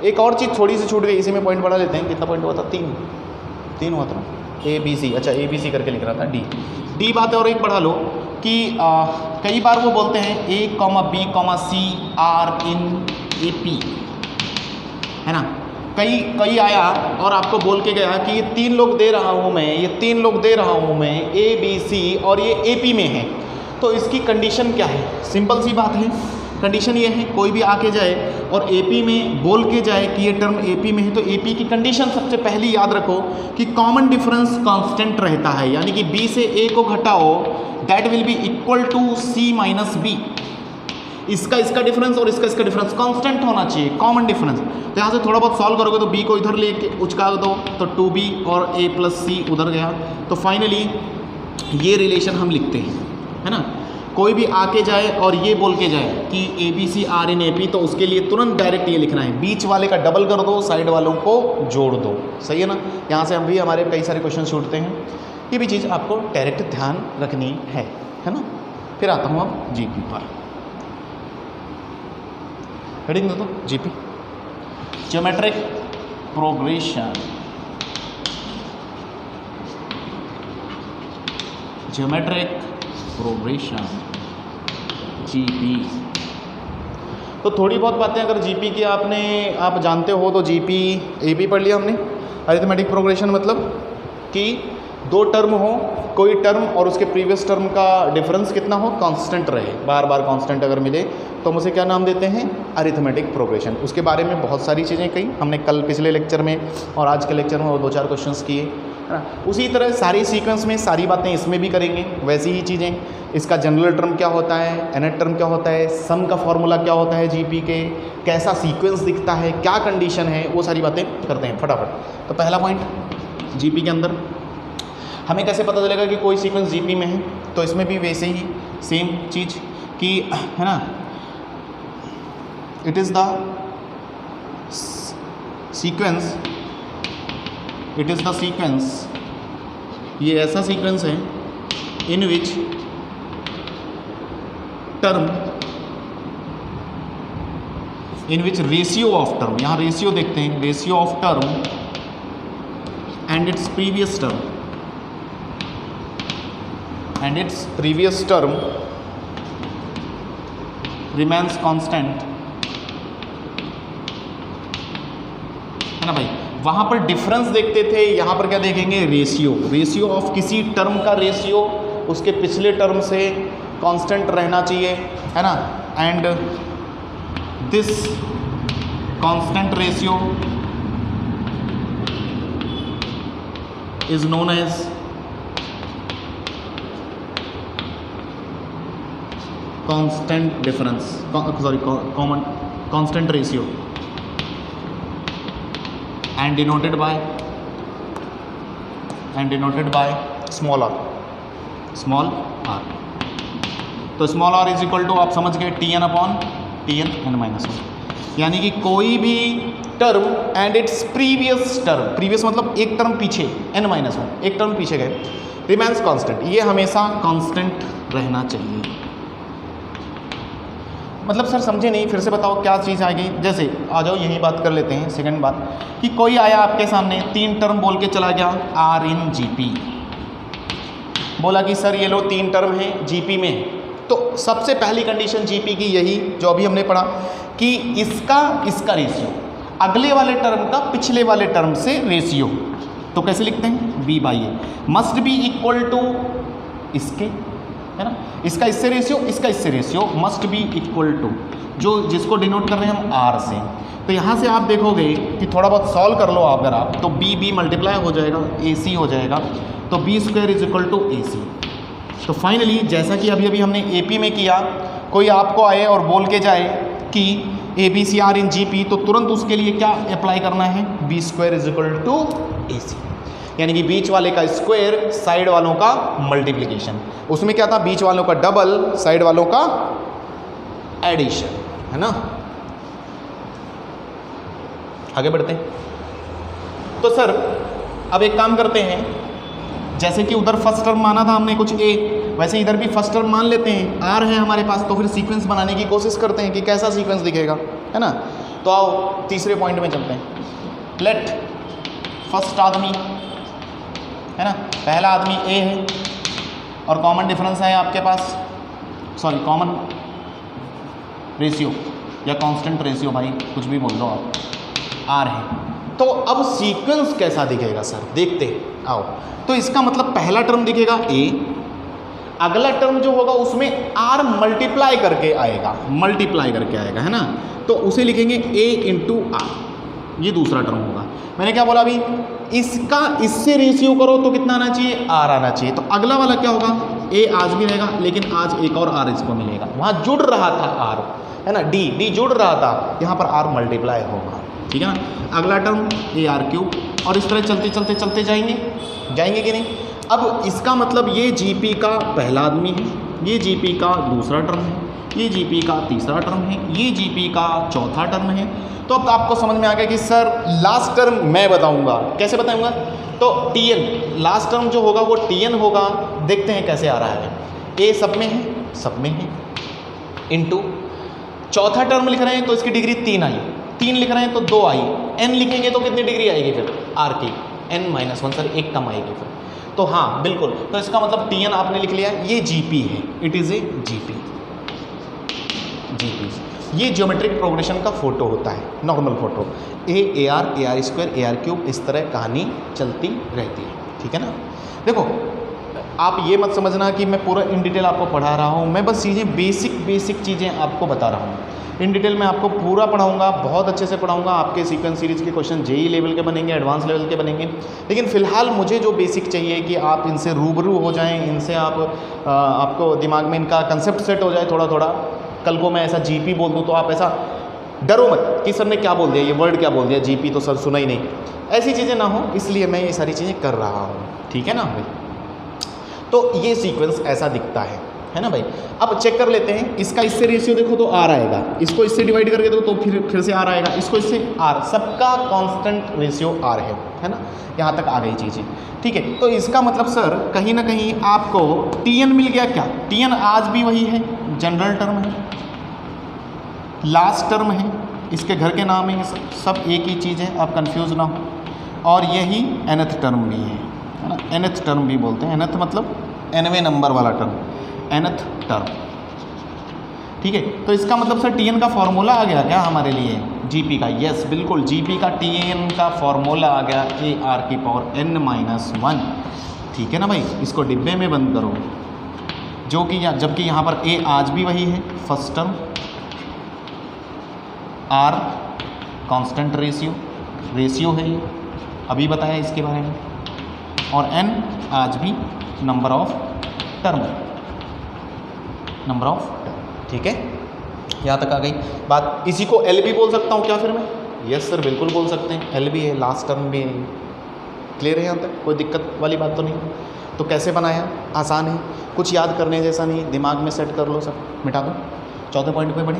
एक और चीज़ थोड़ी सी छूट गई, इसी में पॉइंट बढ़ा लेते हैं। कितना पॉइंट हुआ था? 3 हुआ था। ABC, अच्छा ABC करके लिख रहा था। डी बात है। और एक बढ़ा लो कि कई बार वो बोलते हैं A, B, C are in AP, है ना। कई आया और आपको बोल के गया कि ये 3 लोग दे रहा हूँ मैं, ये 3 लोग दे रहा हूँ मैं, ABC और ये AP में है। तो इसकी कंडीशन क्या है? सिंपल सी बात है, कंडीशन ये है कोई भी आके जाए और AP में बोल के जाए कि ये टर्म AP में है, तो AP की कंडीशन सबसे पहली याद रखो कि कॉमन डिफरेंस कांस्टेंट रहता है, यानी कि B से A को घटाओ that will be equal to C minus B। इसका डिफरेंस और इसका डिफरेंस कांस्टेंट होना चाहिए, कॉमन डिफरेंस। तो यहाँ से थोड़ा बहुत सॉल्व करोगे तो B को इधर लेके उचका दो तो 2B और A प्लस C उधर गया। तो फाइनली ये रिलेशन हम लिखते हैं, है ना। कोई भी आके जाए और ये बोल के जाए कि ABC आर इन AP, तो उसके लिए तुरंत डायरेक्ट ये लिखना है, बीच वाले का डबल कर दो, साइड वालों को जोड़ दो। सही है ना। यहाँ से हम भी हमारे कई सारे क्वेश्चन छूटते हैं, ये भी चीज़ आपको डायरेक्ट ध्यान रखनी है ना। फिर आता हूँ अब जीपी पर। हेडिंग दो तो GP, geometric progression. Geometric progression GP. तो थोड़ी बहुत बातें अगर जीपी की आप जानते हो तो जीपी एपी पढ़ लिया हमने। अरिथमेटिक प्रोग्रेशन मतलब कि 2 टर्म हो, कोई टर्म और उसके प्रीवियस टर्म का डिफरेंस कितना हो, कांस्टेंट रहे, बार बार कांस्टेंट अगर मिले तो हम उसे क्या नाम देते हैं? Arithmetic progression. उसके बारे में बहुत सारी चीज़ें कही हमने कल पिछले लेक्चर में और आज के लेक्चर में, और 2-4 क्वेश्चंस किए, है ना। उसी तरह सारी सीक्वेंस में सारी बातें इसमें भी करेंगे, वैसी ही चीज़ें। इसका जनरल टर्म क्या होता है, nth टर्म क्या होता है, सम का फॉर्मूला क्या होता है जीपी के, कैसा सीक्वेंस दिखता है, क्या कंडीशन है, वो सारी बातें करते हैं फटाफट। तो पहला पॉइंट जीपी के अंदर हमें कैसे पता चलेगा कि कोई सीक्वेंस जीपी में है? तो इसमें भी वैसे ही सेम चीज़ कि, है ना, it is the sequence, it is the sequence, ये ऐसा सीक्वेंस है in which term, in which ratio of term, यहाँ रेशियो देखते हैं, ratio of term and its previous term, and its previous term remains constant, है ना भाई। वहाँ पर डिफरेंस देखते थे, यहाँ पर क्या देखेंगे? रेशियो। रेशियो ऑफ किसी टर्म का रेशियो उसके पिछले टर्म से कांस्टेंट रहना चाहिए, है ना। And this constant ratio is known as constant difference, common constant ratio, and denoted by small r, तो small r is equal to, आप समझ गए, Tn अपॉन Tn n-1, यानी कि कोई भी term and its previous term, previous मतलब एक टर्म पीछे, n-1 एक टर्म पीछे गए, रिमेंस कांस्टेंट, ये हमेशा कांस्टेंट रहना चाहिए। मतलब सर समझे नहीं, फिर से बताओ क्या चीज़ आ गई। जैसे आ जाओ यही बात कर लेते हैं, सेकंड बात कि कोई आया आपके सामने 3 टर्म बोल के चला गया आर इन जीपी, बोला कि सर ये लो 3 टर्म है जीपी में, तो सबसे पहली कंडीशन जीपी की यही जो अभी हमने पढ़ा कि इसका रेशियो अगले वाले टर्म का पिछले वाले टर्म से रेशियो, तो कैसे लिखते हैं B by A must be equal to इसके, है ना, इसका इससे रेशियो, इसका इससे ratio must be equal to, जो जिसको डिनोट कर रहे हैं हम आर से। तो यहाँ से आप देखोगे कि थोड़ा बहुत सॉल्व कर लो अगर आप, तो बी मल्टीप्लाई हो जाएगा, ए सी हो जाएगा, तो B square is equal to A C. तो फाइनली जैसा कि अभी अभी हमने ए पी में किया, कोई आपको आए और बोल के जाए कि A B C are in G P, तो तुरंत उसके लिए क्या अप्लाई करना है, B square is equal to A C, यानी कि बीच वाले का स्क्वायर साइड वालों का मल्टीप्लिकेशन। उसमें क्या था, बीच वालों का डबल साइड वालों का एडिशन, है ना। आगे बढ़ते हैं। तो सर अब एक काम करते हैं, जैसे कि उधर फर्स्ट टर्म माना था हमने कुछ ए, वैसे इधर भी फर्स्ट टर्म मान लेते हैं, आर है हमारे पास, तो फिर सीक्वेंस बनाने की कोशिश करते हैं कि कैसा सीक्वेंस दिखेगा, है ना। तो आओ तीसरे पॉइंट में चलते हैं। लेट फर्स्ट आदमी, है ना, पहला आदमी ए है और कॉमन डिफरेंस है आपके पास, सॉरी कॉमन रेशियो या कांस्टेंट रेशियो, भाई कुछ भी बोल दो आप, आर है। तो अब सीक्वेंस कैसा दिखेगा सर, देखते हैं, आओ। तो इसका मतलब पहला टर्म दिखेगा ए, अगला टर्म जो होगा उसमें आर मल्टीप्लाई करके आएगा, है ना, तो उसे लिखेंगे ए इंटू आर, ये दूसरा टर्म होगा। मैंने क्या बोला अभी, इसका इससे रेशियो करो तो कितना आना चाहिए, आर आना चाहिए। तो अगला वाला क्या होगा, ए आज भी रहेगा, लेकिन आज एक और आर इसको मिलेगा, वहाँ जुड़ रहा था आर, है ना, डी जुड़ रहा था, यहाँ पर आर मल्टीप्लाई होगा, ठीक है ना। अगला टर्म ए आर क्यूब, और इस तरह चलते जाएंगे कि नहीं। अब इसका मतलब ये जीपी का पहला आदमी है, ये जीपी का दूसरा टर्म है, ये जीपी का तीसरा टर्म है, ये जीपी का चौथा टर्म है। तो अब आपको समझ में आ गया कि सर लास्ट टर्म मैं बताऊंगा, कैसे बताऊंगा, तो टीएन लास्ट टर्म जो होगा वो टीएन होगा, देखते हैं कैसे आ रहा है। ए सब में है इनटू चौथा टर्म लिख रहे हैं तो इसकी डिग्री 3 आई, 3 लिख रहे हैं तो 2 आई, एन लिखेंगे तो कितनी डिग्री आएगी फिर आर की, n-1 सर, एक कम आएगी फिर। तो हाँ बिल्कुल, तो इसका मतलब टीएन आपने लिख लिया, ये जीपी है, इट इज़ ए जीपी। ये ज्योमेट्रिक प्रोग्रेशन का फोटो होता है, normal photo, A R square, A R cube, इस तरह कहानी चलती रहती है, ठीक है ना। देखो आप ये मत समझना कि मैं पूरा इन डिटेल आपको पढ़ा रहा हूँ, मैं बस चीज़ें बेसिक चीज़ें आपको बता रहा हूँ। इन डिटेल में आपको पूरा पढ़ाऊंगा, बहुत अच्छे से पढ़ाऊंगा, आपके सीक्वेंस सीरीज़ के क्वेश्चन जेई लेवल के बनेंगे, एडवांस लेवल के बनेंगे। लेकिन फ़िलहाल मुझे जो बेसिक चाहिए कि आप इनसे रूबरू हो जाएं, इनसे आपको दिमाग में इनका कंसेप्ट सेट हो जाए थोड़ा। कल को मैं ऐसा जीपी बोल दूँ तो आप ऐसा डरो मत कि सर ने क्या बोल दिया, ये वर्ड क्या बोल दिया, जीपी तो सर सुना ही नहीं, ऐसी चीज़ें ना हो, इसलिए मैं ये सारी चीज़ें कर रहा हूँ, ठीक है ना भाई। तो ये सीक्वेंस ऐसा दिखता है ना भाई। अब चेक कर लेते हैं, इसका इससे रेशियो देखो तो आर आएगा, इसको इससे डिवाइड करके देखो तो फिर से आर आएगा, इसको इससे आर, सबका कांस्टेंट रेशियो आर है ना। यहाँ तक आ गई चीज़ें, ठीक है। तो इसका मतलब सर कहीं ना कहीं आपको टीएन मिल गया। क्या टीएन आज भी वही है, जनरल टर्म है, लास्ट टर्म है, इसके घर के नाम है, सब एक ही चीज़ है, आप कंफ्यूज ना हो। और यही nth टर्म भी है ना, nth टर्म भी बोलते हैं, nth मतलब nवें नंबर वाला टर्म, nth टर्म, ठीक है। तो इसका मतलब सर टीएन का फॉर्मूला आ गया क्या हमारे लिए, जीपी का, यस बिल्कुल, जीपी का टीएन का फॉर्मूला आ गया ए आर की पावर n-1, ठीक है ना भाई। इसको डिब्बे में बंद करो, जो कि जबकि यहाँ पर ए आज भी वही है, first term, R constant ratio है ये, अभी बताया इसके बारे में, और n आज भी नंबर ऑफ टर्म, ठीक है। यहाँ तक आ गई बात। इसी को एल भी बोल सकता हूँ क्या फिर मैं, यस सर बिल्कुल बोल सकते हैं, एल भी है, लास्ट टर्म भी है, क्लियर है यहाँ तक, कोई दिक्कत वाली बात तो नहीं। तो कैसे बनाया, आसान है, कुछ याद करने जैसा नहीं, दिमाग में सेट कर लो, सब मिटा दो। चौथे पॉइंट पे बढ़े,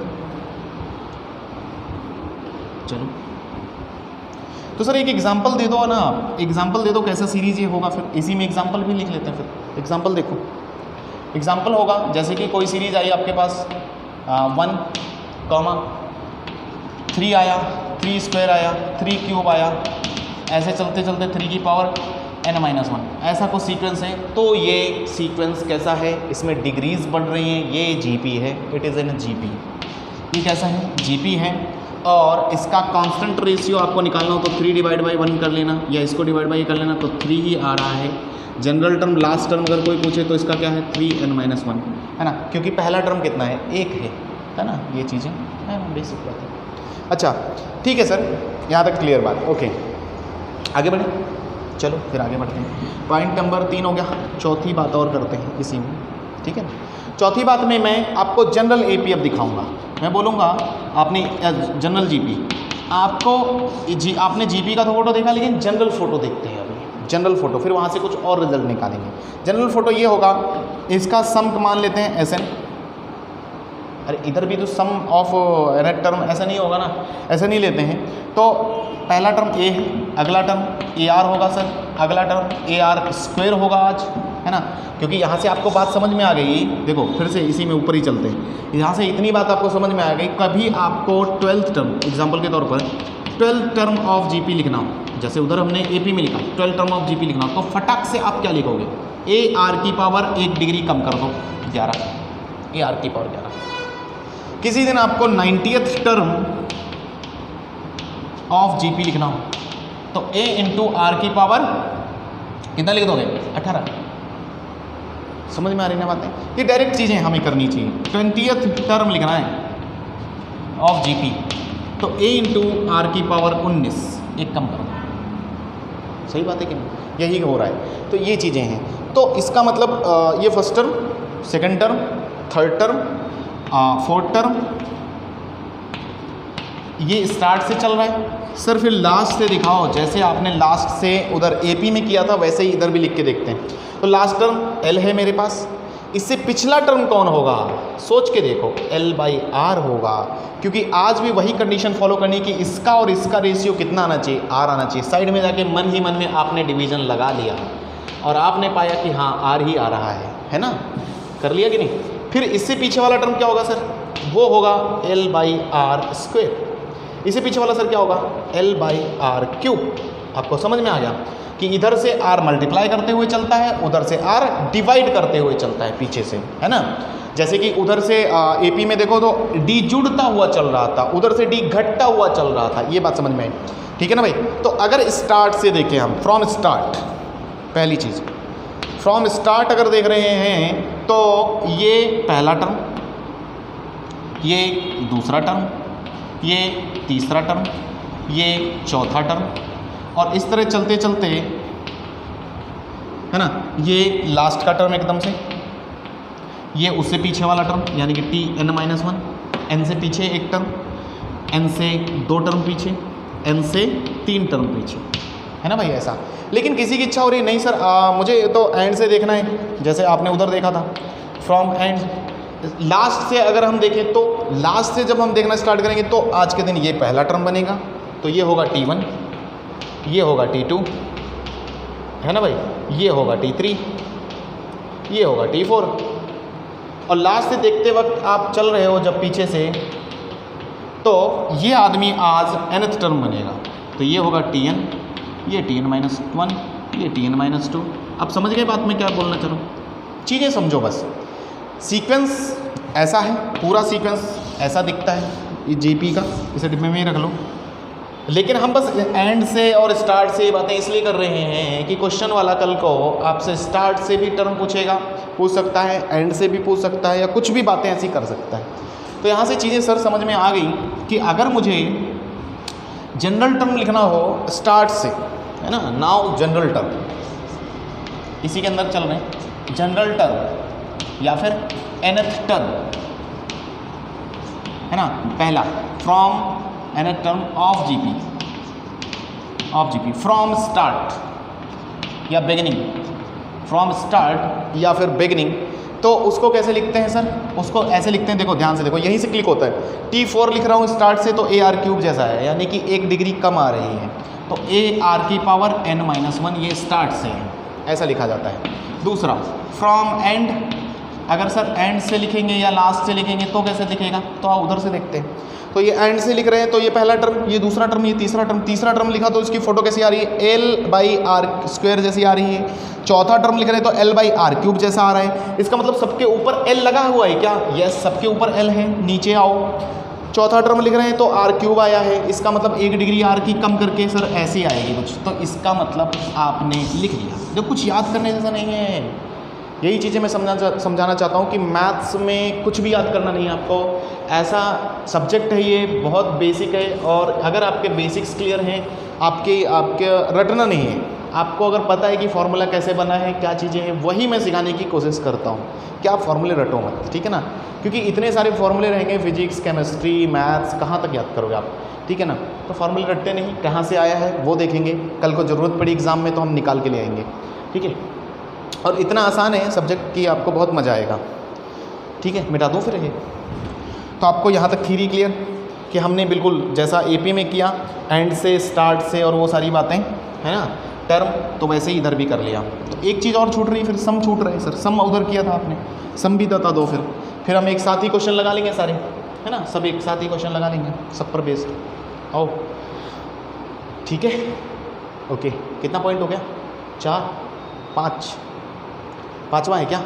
चलो। तो सर एक एग्जांपल दे दो ना, एग्जांपल दे दो कैसा सीरीज ये होगा, फिर इसी में एग्जांपल भी लिख लेते हैं। फिर एग्जांपल देखो, एग्जांपल होगा जैसे कि कोई सीरीज आई आपके पास 1,3 आया, 3 स्क्वायर आया, 3 क्यूब आया, ऐसे चलते 3 की पावर n-1, ऐसा कुछ सीक्वेंस है। तो ये सीक्वेंस कैसा है, इसमें डिग्रीज बढ़ रही हैं, ये GP है, इट इज़ इन GP। ये कैसा है, GP है। और इसका कांस्टेंट रेशियो आपको निकालना हो तो 3/1 कर लेना, या इसको डिवाइड बाई कर लेना, तो 3 ही आ रहा है। जनरल टर्म लास्ट टर्म अगर कोई पूछे तो इसका क्या है 3n-1, है ना, क्योंकि पहला टर्म कितना है, 1 है ना, ये चीज़ें है ना, बेसिक बात है। अच्छा ठीक है सर, यहाँ तक क्लियर बात, ओके आगे बढ़े, चलो फिर आगे बढ़ते हैं। पॉइंट नंबर 3 हो गया, चौथी बात और करते हैं इसी में, ठीक है। चौथी बात में मैं आपको जनरल AP अब दिखाऊंगा। मैं बोलूँगा आपने जनरल GP, आपको आपने GP का तो फोटो देखा, लेकिन जनरल फोटो देखते हैं अभी, जनरल फोटो, फिर वहाँ से कुछ और रिजल्ट निकालेंगे। जनरल फोटो ये होगा, इसका सम मान लेते हैं SN, अरे इधर भी तो सम ऑफ nth टर्म ऐसा नहीं होगा ना, ऐसा नहीं लेते हैं। तो पहला टर्म A है, अगला टर्म AR होगा सर, अगला टर्म AR स्क्वायर होगा आज, है ना, क्योंकि यहाँ से आपको बात समझ में आ गई। देखो फिर से इसी में ऊपर ही चलते हैं, यहाँ से इतनी बात आपको समझ में आ गई। कभी आपको 12th टर्म एग्जाम्पल के तौर पर 12th टर्म ऑफ GP लिखना हो, जैसे उधर हमने AP में लिखा 12th टर्म ऑफ GP लिखना हो, तो फटाक से आप क्या लिखोगे, AR की पावर 1 डिग्री कम कर दो 11, AR की पावर 11। किसी दिन आपको 90th टर्म ऑफ GP लिखना हो तो A इंटू R की पावर कितना लिख दोगे 18। समझ में आ रही ना बातें, ये डायरेक्ट चीज़ें हमें करनी चाहिए। 20th टर्म लिखना है ऑफ GP तो A इंटू R की पावर 19, एक कम करो, सही बात है कि नहीं, यही हो रहा है। तो ये चीज़ें हैं, तो इसका मतलब ये first term, second term, third term, fourth term, ये स्टार्ट से चल रहा है सर, फिर लास्ट से दिखाओ, जैसे आपने लास्ट से उधर AP में किया था वैसे ही इधर भी लिख के देखते हैं। तो लास्ट टर्म L है मेरे पास, इससे पिछला टर्म कौन होगा, सोच के देखो, L/R होगा, क्योंकि आज भी वही कंडीशन फॉलो करनी कि इसका और इसका रेशियो कितना आना चाहिए, R आना चाहिए। साइड में जाके मन ही मन में आपने डिवीजन लगा लिया और आपने पाया कि हाँ R ही आ रहा है ना, कर लिया कि नहीं। फिर इससे पीछे वाला टर्म क्या होगा सर, वो होगा L/R स्क्वायर। इससे पीछे वाला सर क्या होगा, L/R क्यूब। आपको समझ में आ गया कि इधर से R मल्टीप्लाई करते हुए चलता है, उधर से R डिवाइड करते हुए चलता है पीछे से, है ना। जैसे कि उधर से AP में देखो तो D जुड़ता हुआ चल रहा था, उधर से D घटता हुआ चल रहा था, ये बात समझ में आई, ठीक है ना भाई। तो अगर स्टार्ट से देखें हम, फ्रॉम स्टार्ट, पहली चीज़ फ्रॉम स्टार्ट अगर देख रहे हैं तो ये पहला टर्म, ये दूसरा टर्म, ये तीसरा टर्म, ये चौथा टर्म, और इस तरह चलते चलते, है ना, ये लास्ट का टर्म एकदम से, ये उससे पीछे वाला टर्म यानी कि Tn-1, n से पीछे एक टर्म, n से 2 टर्म पीछे, n से 3 टर्म पीछे, है ना भाई ऐसा। लेकिन किसी की इच्छा हो रही नहीं सर मुझे तो एंड से देखना है, जैसे आपने उधर देखा था फ्रॉम एंड। लास्ट से अगर हम देखें तो लास्ट से जब हम देखना स्टार्ट करेंगे तो आज के दिन ये पहला टर्म बनेगा, तो ये होगा T1, ये होगा T2, है ना भाई, ये होगा T3, ये होगा T4, और लास्ट से देखते वक्त आप चल रहे हो जब पीछे से, तो ये आदमी आज nth टर्म बनेगा, तो ये होगा Tn, ये Tn-1, ये Tn-2। अब समझ गए बात में क्या बोलना चाहूँ, चीज़ें समझो बस। सीक्वेंस ऐसा है, पूरा सीक्वेंस ऐसा दिखता है ये GP का, इसे डिब्बे में ही रख लो। लेकिन हम बस एंड से और स्टार्ट से ये बातें इसलिए कर रहे हैं कि क्वेश्चन वाला कल को आपसे स्टार्ट से भी टर्म पूछेगा, पूछ सकता है, एंड से भी पूछ सकता है, या कुछ भी बातें ऐसी कर सकता है। तो यहाँ से चीज़ें सर समझ में आ गई कि अगर मुझे जनरल टर्म लिखना हो स्टार्ट से, है ना, नाउ जनरल टर्म, इसी के अंदर चल रहे हैं, जनरल टर्म या फिर nth टर्म, है ना, पहला from nth term of GP from start या बिगिनिंग, फ्रॉम स्टार्ट या फिर बिगिनिंग, तो उसको कैसे लिखते हैं सर, उसको ऐसे लिखते हैं, देखो ध्यान से देखो, यहीं से क्लिक होता है। T4 लिख रहा हूँ स्टार्ट से तो AR क्यूब जैसा है, यानी कि 1 डिग्री कम आ रही है, तो AR की पावर n-1 ये स्टार्ट से है, ऐसा लिखा जाता है। दूसरा फ्रॉम एंड अगर सर एंड से लिखेंगे या लास्ट से लिखेंगे तो कैसे दिखेगा, तो आप उधर से देखते हैं। तो ये एंड से लिख रहे हैं तो ये पहला टर्म, ये दूसरा टर्म, ये तीसरा टर्म लिखा तो इसकी फोटो कैसी आ रही है, L/R² जैसी आ रही है। चौथा टर्म लिख रहे हैं तो L/R³ जैसा आ रहा है। इसका मतलब सबके ऊपर L लगा हुआ है क्या, यस सबके ऊपर L है। नीचे आओ, चौथा टर्म लिख रहे हैं तो R³ आया है, इसका मतलब 1 डिग्री R की कम करके सर ऐसी आएगी कुछ, तो इसका मतलब आपने लिख लिया। जो कुछ याद करने जैसा नहीं है, यही चीज़ें मैं समझाना चाहता हूँ कि मैथ्स में कुछ भी याद करना नहीं है आपको। ऐसा सब्जेक्ट है ये, बहुत बेसिक है, और अगर आपके बेसिक्स क्लियर हैं, आपके रटना नहीं है, आपको अगर पता है कि फार्मूला कैसे बना है, क्या चीज़ें हैं, वही मैं सिखाने की कोशिश करता हूँ कि आप फार्मूले रटो मत, ठीक है ना। क्योंकि इतने सारे फार्मूले रहेंगे, फिजिक्स, केमिस्ट्री, मैथ्स, कहाँ तक याद करोगे आप, ठीक है ना। तो फार्मूले रटते नहीं, कहाँ से आया है वो देखेंगे, कल को ज़रूरत पड़ी एग्ज़ाम में तो हम निकाल के ले आएंगे, ठीक है। और इतना आसान है सब्जेक्ट कि आपको बहुत मज़ा आएगा, ठीक है। मिटा दूँ फिर ये, तो आपको यहाँ तक थ्योरी क्लियर कि हमने बिल्कुल जैसा AP में किया, एंड से, स्टार्ट से और वो सारी बातें, है ना, टर्म, तो वैसे ही इधर भी कर लिया। तो एक चीज़ और छूट रही, फिर सम छूट रहे सर, सम उधर किया था आपने, सम भी बता दो, फिर हम एक साथ ही क्वेश्चन लगा लेंगे सारे, है ना, सब एक साथ ही क्वेश्चन लगा लेंगे सब पर बेस्ड। आओ, ठीक है, ओके। कितना पॉइंट हो गया, 4, 5, 5वां है क्या,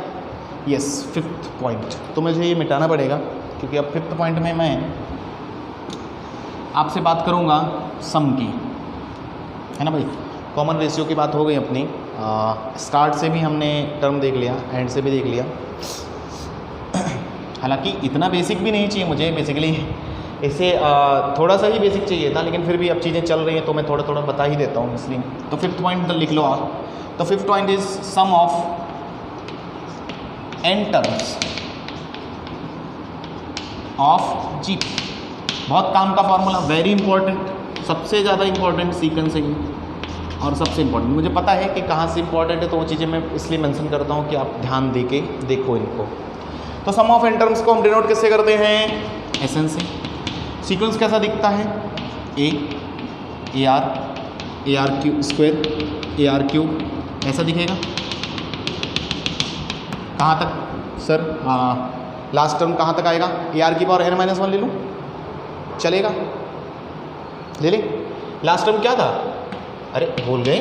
यस 5th पॉइंट। तो मुझे ये मिटाना पड़ेगा क्योंकि अब 5th पॉइंट में मैं आपसे बात करूँगा सम की, है ना भाई। कॉमन रेशियो की बात हो गई अपनी, स्टार्ट से भी हमने टर्म देख लिया, एंड से भी देख लिया। हालांकि इतना बेसिक भी नहीं चाहिए मुझे, बेसिकली इसे थोड़ा सा ही बेसिक चाहिए था, लेकिन फिर भी अब चीज़ें चल रही हैं तो मैं थोड़ा थोड़ा बता ही देता हूँ इसलिए। तो 5th पॉइंट लिख लो आप। तो 5th point is sum of n terms of GP। बहुत काम का फॉर्मूला, वेरी इंपॉर्टेंट, सबसे ज़्यादा इंपॉर्टेंट सीक्वेंस है ये, और सबसे इंपॉर्टेंट मुझे पता है कि कहाँ से इंपॉर्टेंट है, तो वो चीज़ें मैं इसलिए मेंशन करता हूँ कि आप ध्यान दे के देखो इनको। तो सम ऑफ n टर्म्स को हम डिनोट कैसे करते हैं, SN से। सीक्वेंस कैसा दिखता है, AR² AR3 ऐसा दिखेगा। कहाँ तक सर, लास्ट टर्म कहाँ तक आएगा, AR की पावर n-1 ले लूँ, चलेगा, ले ले। लास्ट टर्म क्या था, अरे भूल गए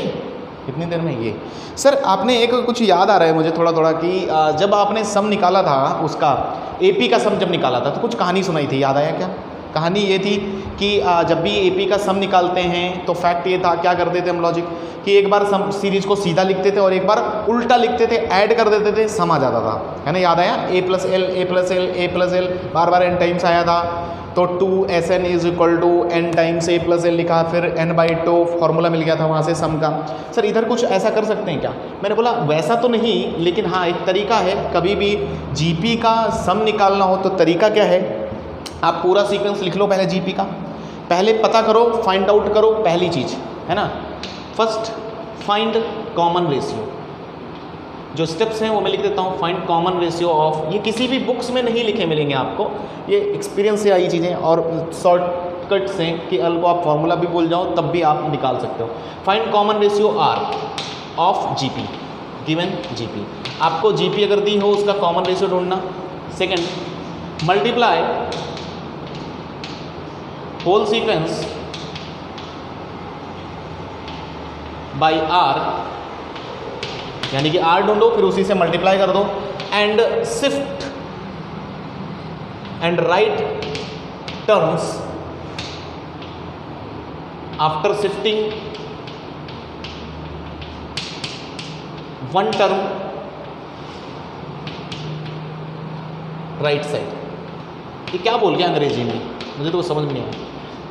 कितनी देर में ये। सर आपने एक कुछ याद आ रहा है मुझे थोड़ा थोड़ा कि जब आपने सम निकाला था, उसका AP का सम जब निकाला था तो कुछ कहानी सुनाई थी, याद आया क्या। कहानी ये थी कि जब भी AP का सम निकालते हैं तो फैक्ट ये था, क्या करते थे हम लॉजिक, कि एक बार सम सीरीज को सीधा लिखते थे और एक बार उल्टा लिखते थे, ऐड कर देते थे, सम आ जाता था, है ना, याद आया। A+L बार बार n टाइम्स आया था, तो 2SN = n टाइम्स A+L लिखा, फिर n/2 फॉर्मूला मिल गया था वहाँ से सम का। सर इधर कुछ ऐसा कर सकते हैं क्या, मैंने बोला वैसा तो नहीं, लेकिन हाँ एक तरीका है, कभी भी GP का सम निकालना हो तो तरीका क्या है, आप पूरा सीक्वेंस लिख लो पहले GP का, पहले पता करो, फाइंड आउट करो, पहली चीज़ है ना। फर्स्ट फाइंड कॉमन रेशियो, जो स्टेप्स हैं वो मैं लिख देता हूँ। फाइंड कॉमन रेशियो ऑफ, ये किसी भी बुक्स में नहीं लिखे मिलेंगे आपको, ये एक्सपीरियंस से आई चीज़ें, और शॉर्टकट से कि अल को आप फॉर्मूला भी भूल जाओ तब भी आप निकाल सकते हो। Find common ratio R of GP, given GP, आपको GP अगर दी हो उसका कॉमन रेशियो ढूंढना। Second multiply whole sequence by R, यानी कि R ढूंढो फिर उसी से मल्टीप्लाई कर दो, and shift and right terms after shifting one term right side. ये क्या बोल गया अंग्रेजी में, मुझे तो समझ में नहीं आया,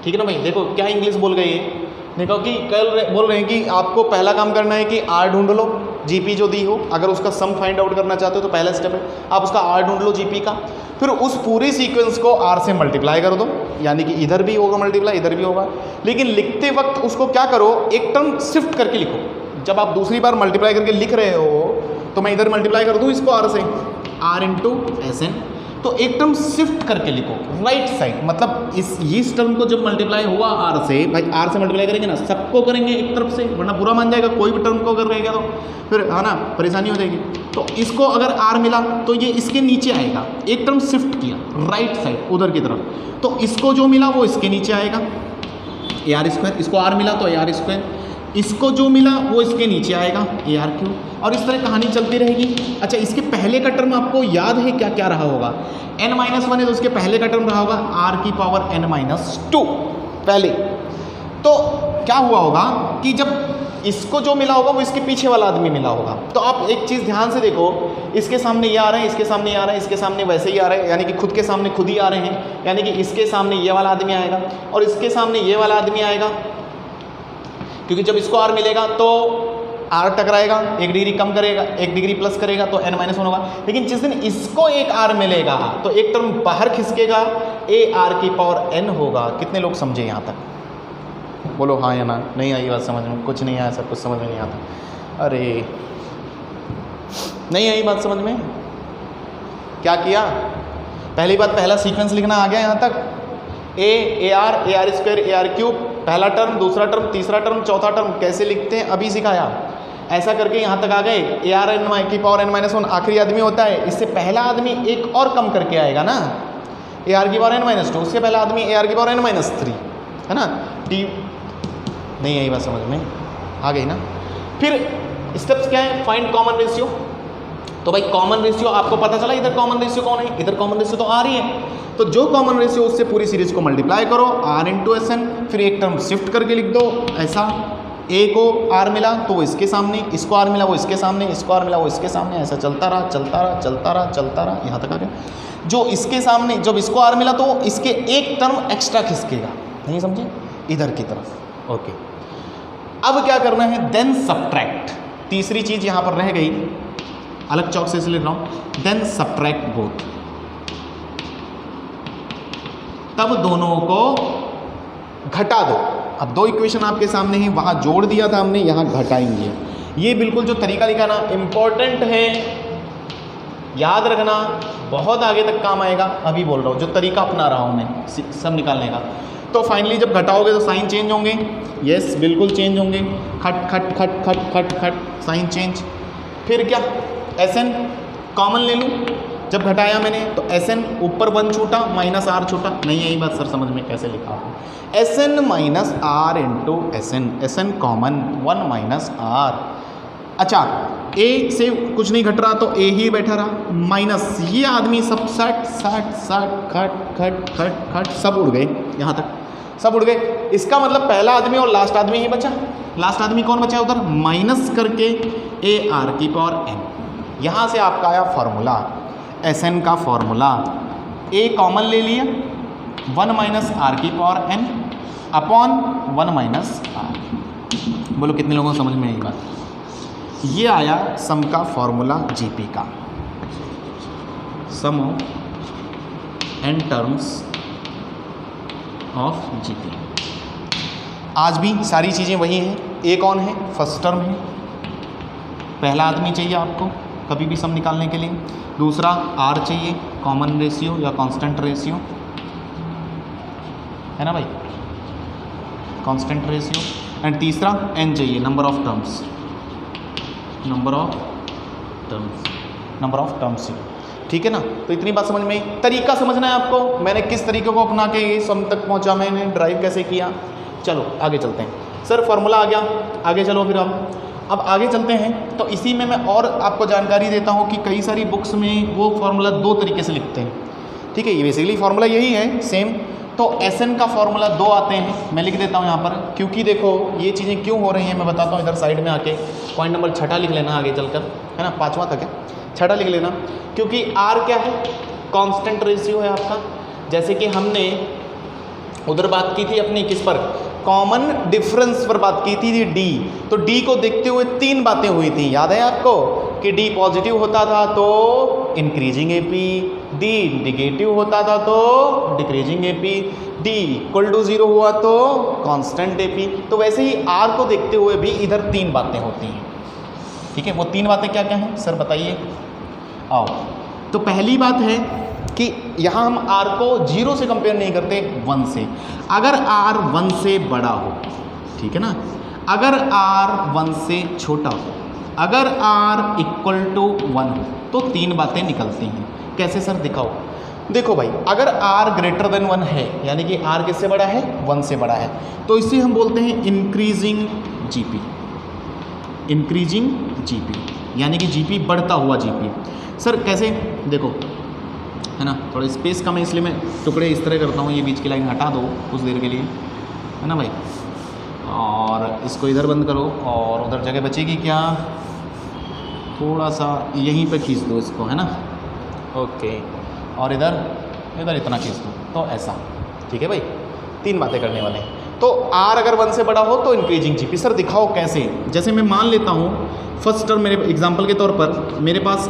ठीक है ना भाई। देखो क्या इंग्लिश बोल गई है, देखो कि कल बोल रहे हैं कि आपको पहला काम करना है कि R ढूंढ लो, GP जो दी हो, अगर उसका सम फाइंड आउट करना चाहते हो तो पहला स्टेप है आप उसका R ढूंढ लो GP का, फिर उस पूरी सीक्वेंस को R से मल्टीप्लाई कर दो, यानी कि इधर भी होगा मल्टीप्लाई, इधर भी होगा, लेकिन लिखते वक्त उसको क्या करो, एक टर्म शिफ्ट करके लिखो। जब आप दूसरी बार मल्टीप्लाई करके लिख रहे हो तो मैं इधर मल्टीप्लाई कर दूँ इसको R से, R × SN, तो एक टर्म शिफ्ट करके लिखो राइट साइड, मतलब इस टर्म को जब मल्टीप्लाई हुआ आर से, भाई आर से मल्टीप्लाई करेंगे ना, सबको करेंगे एक तरफ से, वरना बुरा मान जाएगा, कोई भी टर्म को अगर रहेगा तो फिर है ना परेशानी हो जाएगी। तो इसको अगर आर मिला तो ये इसके नीचे आएगा, एक टर्म शिफ्ट किया राइट साइड उधर की तरफ, तो इसको जो मिला वो इसके नीचे आएगा ए आर स्क्वायर, इसको आर मिला तो ए आर स्क्वायर, इसको जो मिला वो इसके नीचे आएगा ए आर क्यूब, और इस तरह कहानी चलती रहेगी। अच्छा, इसके पहले का टर्म आपको याद है क्या क्या रहा होगा? n-1 है तो उसके पहले का टर्म रहा होगा r⁻n-2 पहले। तो क्या हुआ होगा कि जब इसको जो मिला होगा वो इसके पीछे वाला आदमी मिला होगा। तो आप एक चीज़ ध्यान से देखो, इसके सामने ये आ रहे हैं, इसके सामने ये आ रहे हैं, इसके सामने वैसे ही आ रहे हैं, यानी कि खुद के सामने खुद ही आ रहे हैं, यानी कि इसके सामने ये वाला आदमी आएगा और इसके सामने ये वाला आदमी आएगा, क्योंकि जब इसको r मिलेगा तो r टकराएगा, 1 डिग्री कम करेगा, 1 डिग्री प्लस करेगा तो n-1 होगा। लेकिन जिस दिन इसको एक r मिलेगा तो एक टर्म बाहर खिसकेगा, ar⁻n होगा। कितने लोग समझे यहाँ तक? बोलो हाँ या ना। नहीं आई बात समझ में? कुछ नहीं आया, सब कुछ समझ में नहीं आता। अरे नहीं आई बात समझ में? क्या किया? पहली बात, पहला सीक्वेंस लिखना आ गया यहाँ तक, AR स्क्वायर AR क्यूब, पहला टर्म, दूसरा टर्म, तीसरा टर्म, चौथा टर्म कैसे लिखते हैं अभी सिखाया। ऐसा करके यहाँ तक आ गए। ARn-1 आखिरी आदमी होता है, इससे पहला आदमी एक और कम करके आएगा ना, AR⁻n-2, उससे पहला आदमी AR⁻n-3, है ना। टी नहीं आई बात समझ में? आ गई ना। फिर स्टेप्स क्या है? Find common ratio. तो भाई कॉमन रेशियो आपको पता चला, इधर कॉमन रेशियो कौन है? इधर कॉमन रेशियो तो आ रही है, तो जो कॉमन रेशियो उससे पूरी सीरीज को मल्टीप्लाई करो, r×Sn, फिर एक टर्म शिफ्ट करके लिख दो ऐसा, a को r मिला तो वो इसके सामने, इसको r मिला वो इसके सामने, इसको r मिला वो इसके सामने, ऐसा चलता रहा चलता रहा चलता रहा चलता रहा, यहाँ तक आ गया। जो इसके सामने, जब इसको r मिला तो इसके एक टर्म एक्स्ट्रा खिसकेगा, नहीं समझे, इधर की तरफ। ओके, अब क्या करना है? Then subtract. तीसरी चीज यहाँ पर रह गई, अलग चौक से इसलिए लिख रहा हूँ, देन सब्ट्रैक्ट बोथ। तब दोनों को घटा दो। अब दो इक्वेशन आपके सामने हैं, वहां जोड़ दिया था हमने, यहां घटाएंगे। ये बिल्कुल जो तरीका लिखा ना, इंपॉर्टेंट है, याद रखना, बहुत आगे तक काम आएगा। अभी बोल रहा हूँ जो तरीका अपना रहा हूँ मैं सब निकालने का। तो फाइनली जब घटाओगे तो साइन चेंज होंगे, यस बिल्कुल चेंज होंगे, खट खट खट खट खट खट साइन चेंज। फिर क्या? Sn कॉमन ले लूँ, जब घटाया मैंने तो Sn ऊपर 1 छूटा, -r छूटा। नहीं यही बात सर समझ में कैसे लिखा हूँ? Sn -r into Sn, Sn common 1 -r। अच्छा, a से कुछ नहीं घट रहा तो a ही बैठा रहा, माइनस ये आदमी सब सट सट सट खट खट खट खट सब उड़ गए, यहाँ तक सब उड़ गए। इसका मतलब पहला आदमी और लास्ट आदमी ही बचा। लास्ट आदमी कौन बचा उधर? माइनस करके AR⁻n। यहाँ से आपका आया फॉर्मूला, Sn का फॉर्मूला। a कॉमन ले लिया, 1 -r⁻n अपॉन 1 -r। बोलो कितने लोगों को समझ में आई बात? ये आया सम का फॉर्मूला जीपी का, sum of n terms of GP. आज भी सारी चीज़ें वही हैं। a कौन है? फर्स्ट टर्म है, पहला आदमी चाहिए आपको कभी भी सम निकालने के लिए। दूसरा r चाहिए, कॉमन रेशियो या कांस्टेंट रेशियो, है ना भाई, कांस्टेंट रेशियो। एंड तीसरा n चाहिए, number of terms, number of terms. ठीक है ना। तो इतनी बात समझ में, तरीका समझना है आपको, मैंने किस तरीके को अपना के ये सम तक पहुंचा, मैंने ड्राइव कैसे किया। चलो आगे चलते हैं। सर फॉर्मूला आ गया, आगे चलो। फिर अब आगे चलते हैं। तो इसी में मैं और आपको जानकारी देता हूँ कि कई सारी बुक्स में वो फार्मूला 2 तरीके से लिखते हैं। ठीक है, ये बेसिकली फार्मूला यही है सेम। तो Sn का फार्मूला 2 आते हैं, मैं लिख देता हूँ यहाँ पर, क्योंकि देखो ये चीज़ें क्यों हो रही हैं मैं बताता हूँ। इधर साइड में आके पॉइंट नंबर 6 लिख लेना आगे चलकर, है ना, 5वां तक है, 6 लिख लेना। क्योंकि R क्या है? कांस्टेंट रेशियो है आपका। जैसे कि हमने उधर बात की थी अपनी किस पर, कॉमन डिफरेंस पर बात की थी D। तो D को देखते हुए 3 बातें हुई थी, याद है आपको, कि D पॉजिटिव होता था तो इंक्रीजिंग AP, D निगेटिव होता था तो डिक्रीजिंग AP, D = 0 हुआ तो कांस्टेंट AP। तो वैसे ही R को देखते हुए भी इधर 3 बातें होती हैं। ठीक है, वो 3 बातें क्या क्या हैं सर बताइए। आओ, तो पहली बात है कि यहाँ हम r को 0 से कंपेयर नहीं करते 1 से। अगर r 1 से बड़ा हो, ठीक है ना, अगर r 1 से छोटा हो, अगर r इक्वल टू 1 हो, तो 3 बातें निकलती हैं। कैसे सर दिखाओ? देखो भाई, अगर r ग्रेटर देन 1 है, यानी कि r किससे बड़ा है? 1 से बड़ा है, तो इसे हम बोलते हैं इंक्रीजिंग जीपी। इंक्रीजिंग जीपी यानी कि जीपी बढ़ता हुआ जीपी। सर कैसे? देखो, है ना, थोड़ा स्पेस कम है इसलिए मैं टुकड़े इस तरह करता हूँ, ये बीच की लाइन हटा दो कुछ देर के लिए, है ना भाई, और इसको इधर बंद करो और उधर जगह बचेगी क्या? थोड़ा सा यहीं पे खींच दो इसको, है ना, ओके, और इधर इधर इतना खींच दो, तो ऐसा, ठीक है भाई। 3 बातें करने वाले हैं। तो r अगर 1 से बड़ा हो तो इंक्रीजिंग जीपी। सर दिखाओ कैसे? जैसे मैं मान लेता हूँ फर्स्ट टर्म, मेरे एग्जांपल के तौर पर मेरे पास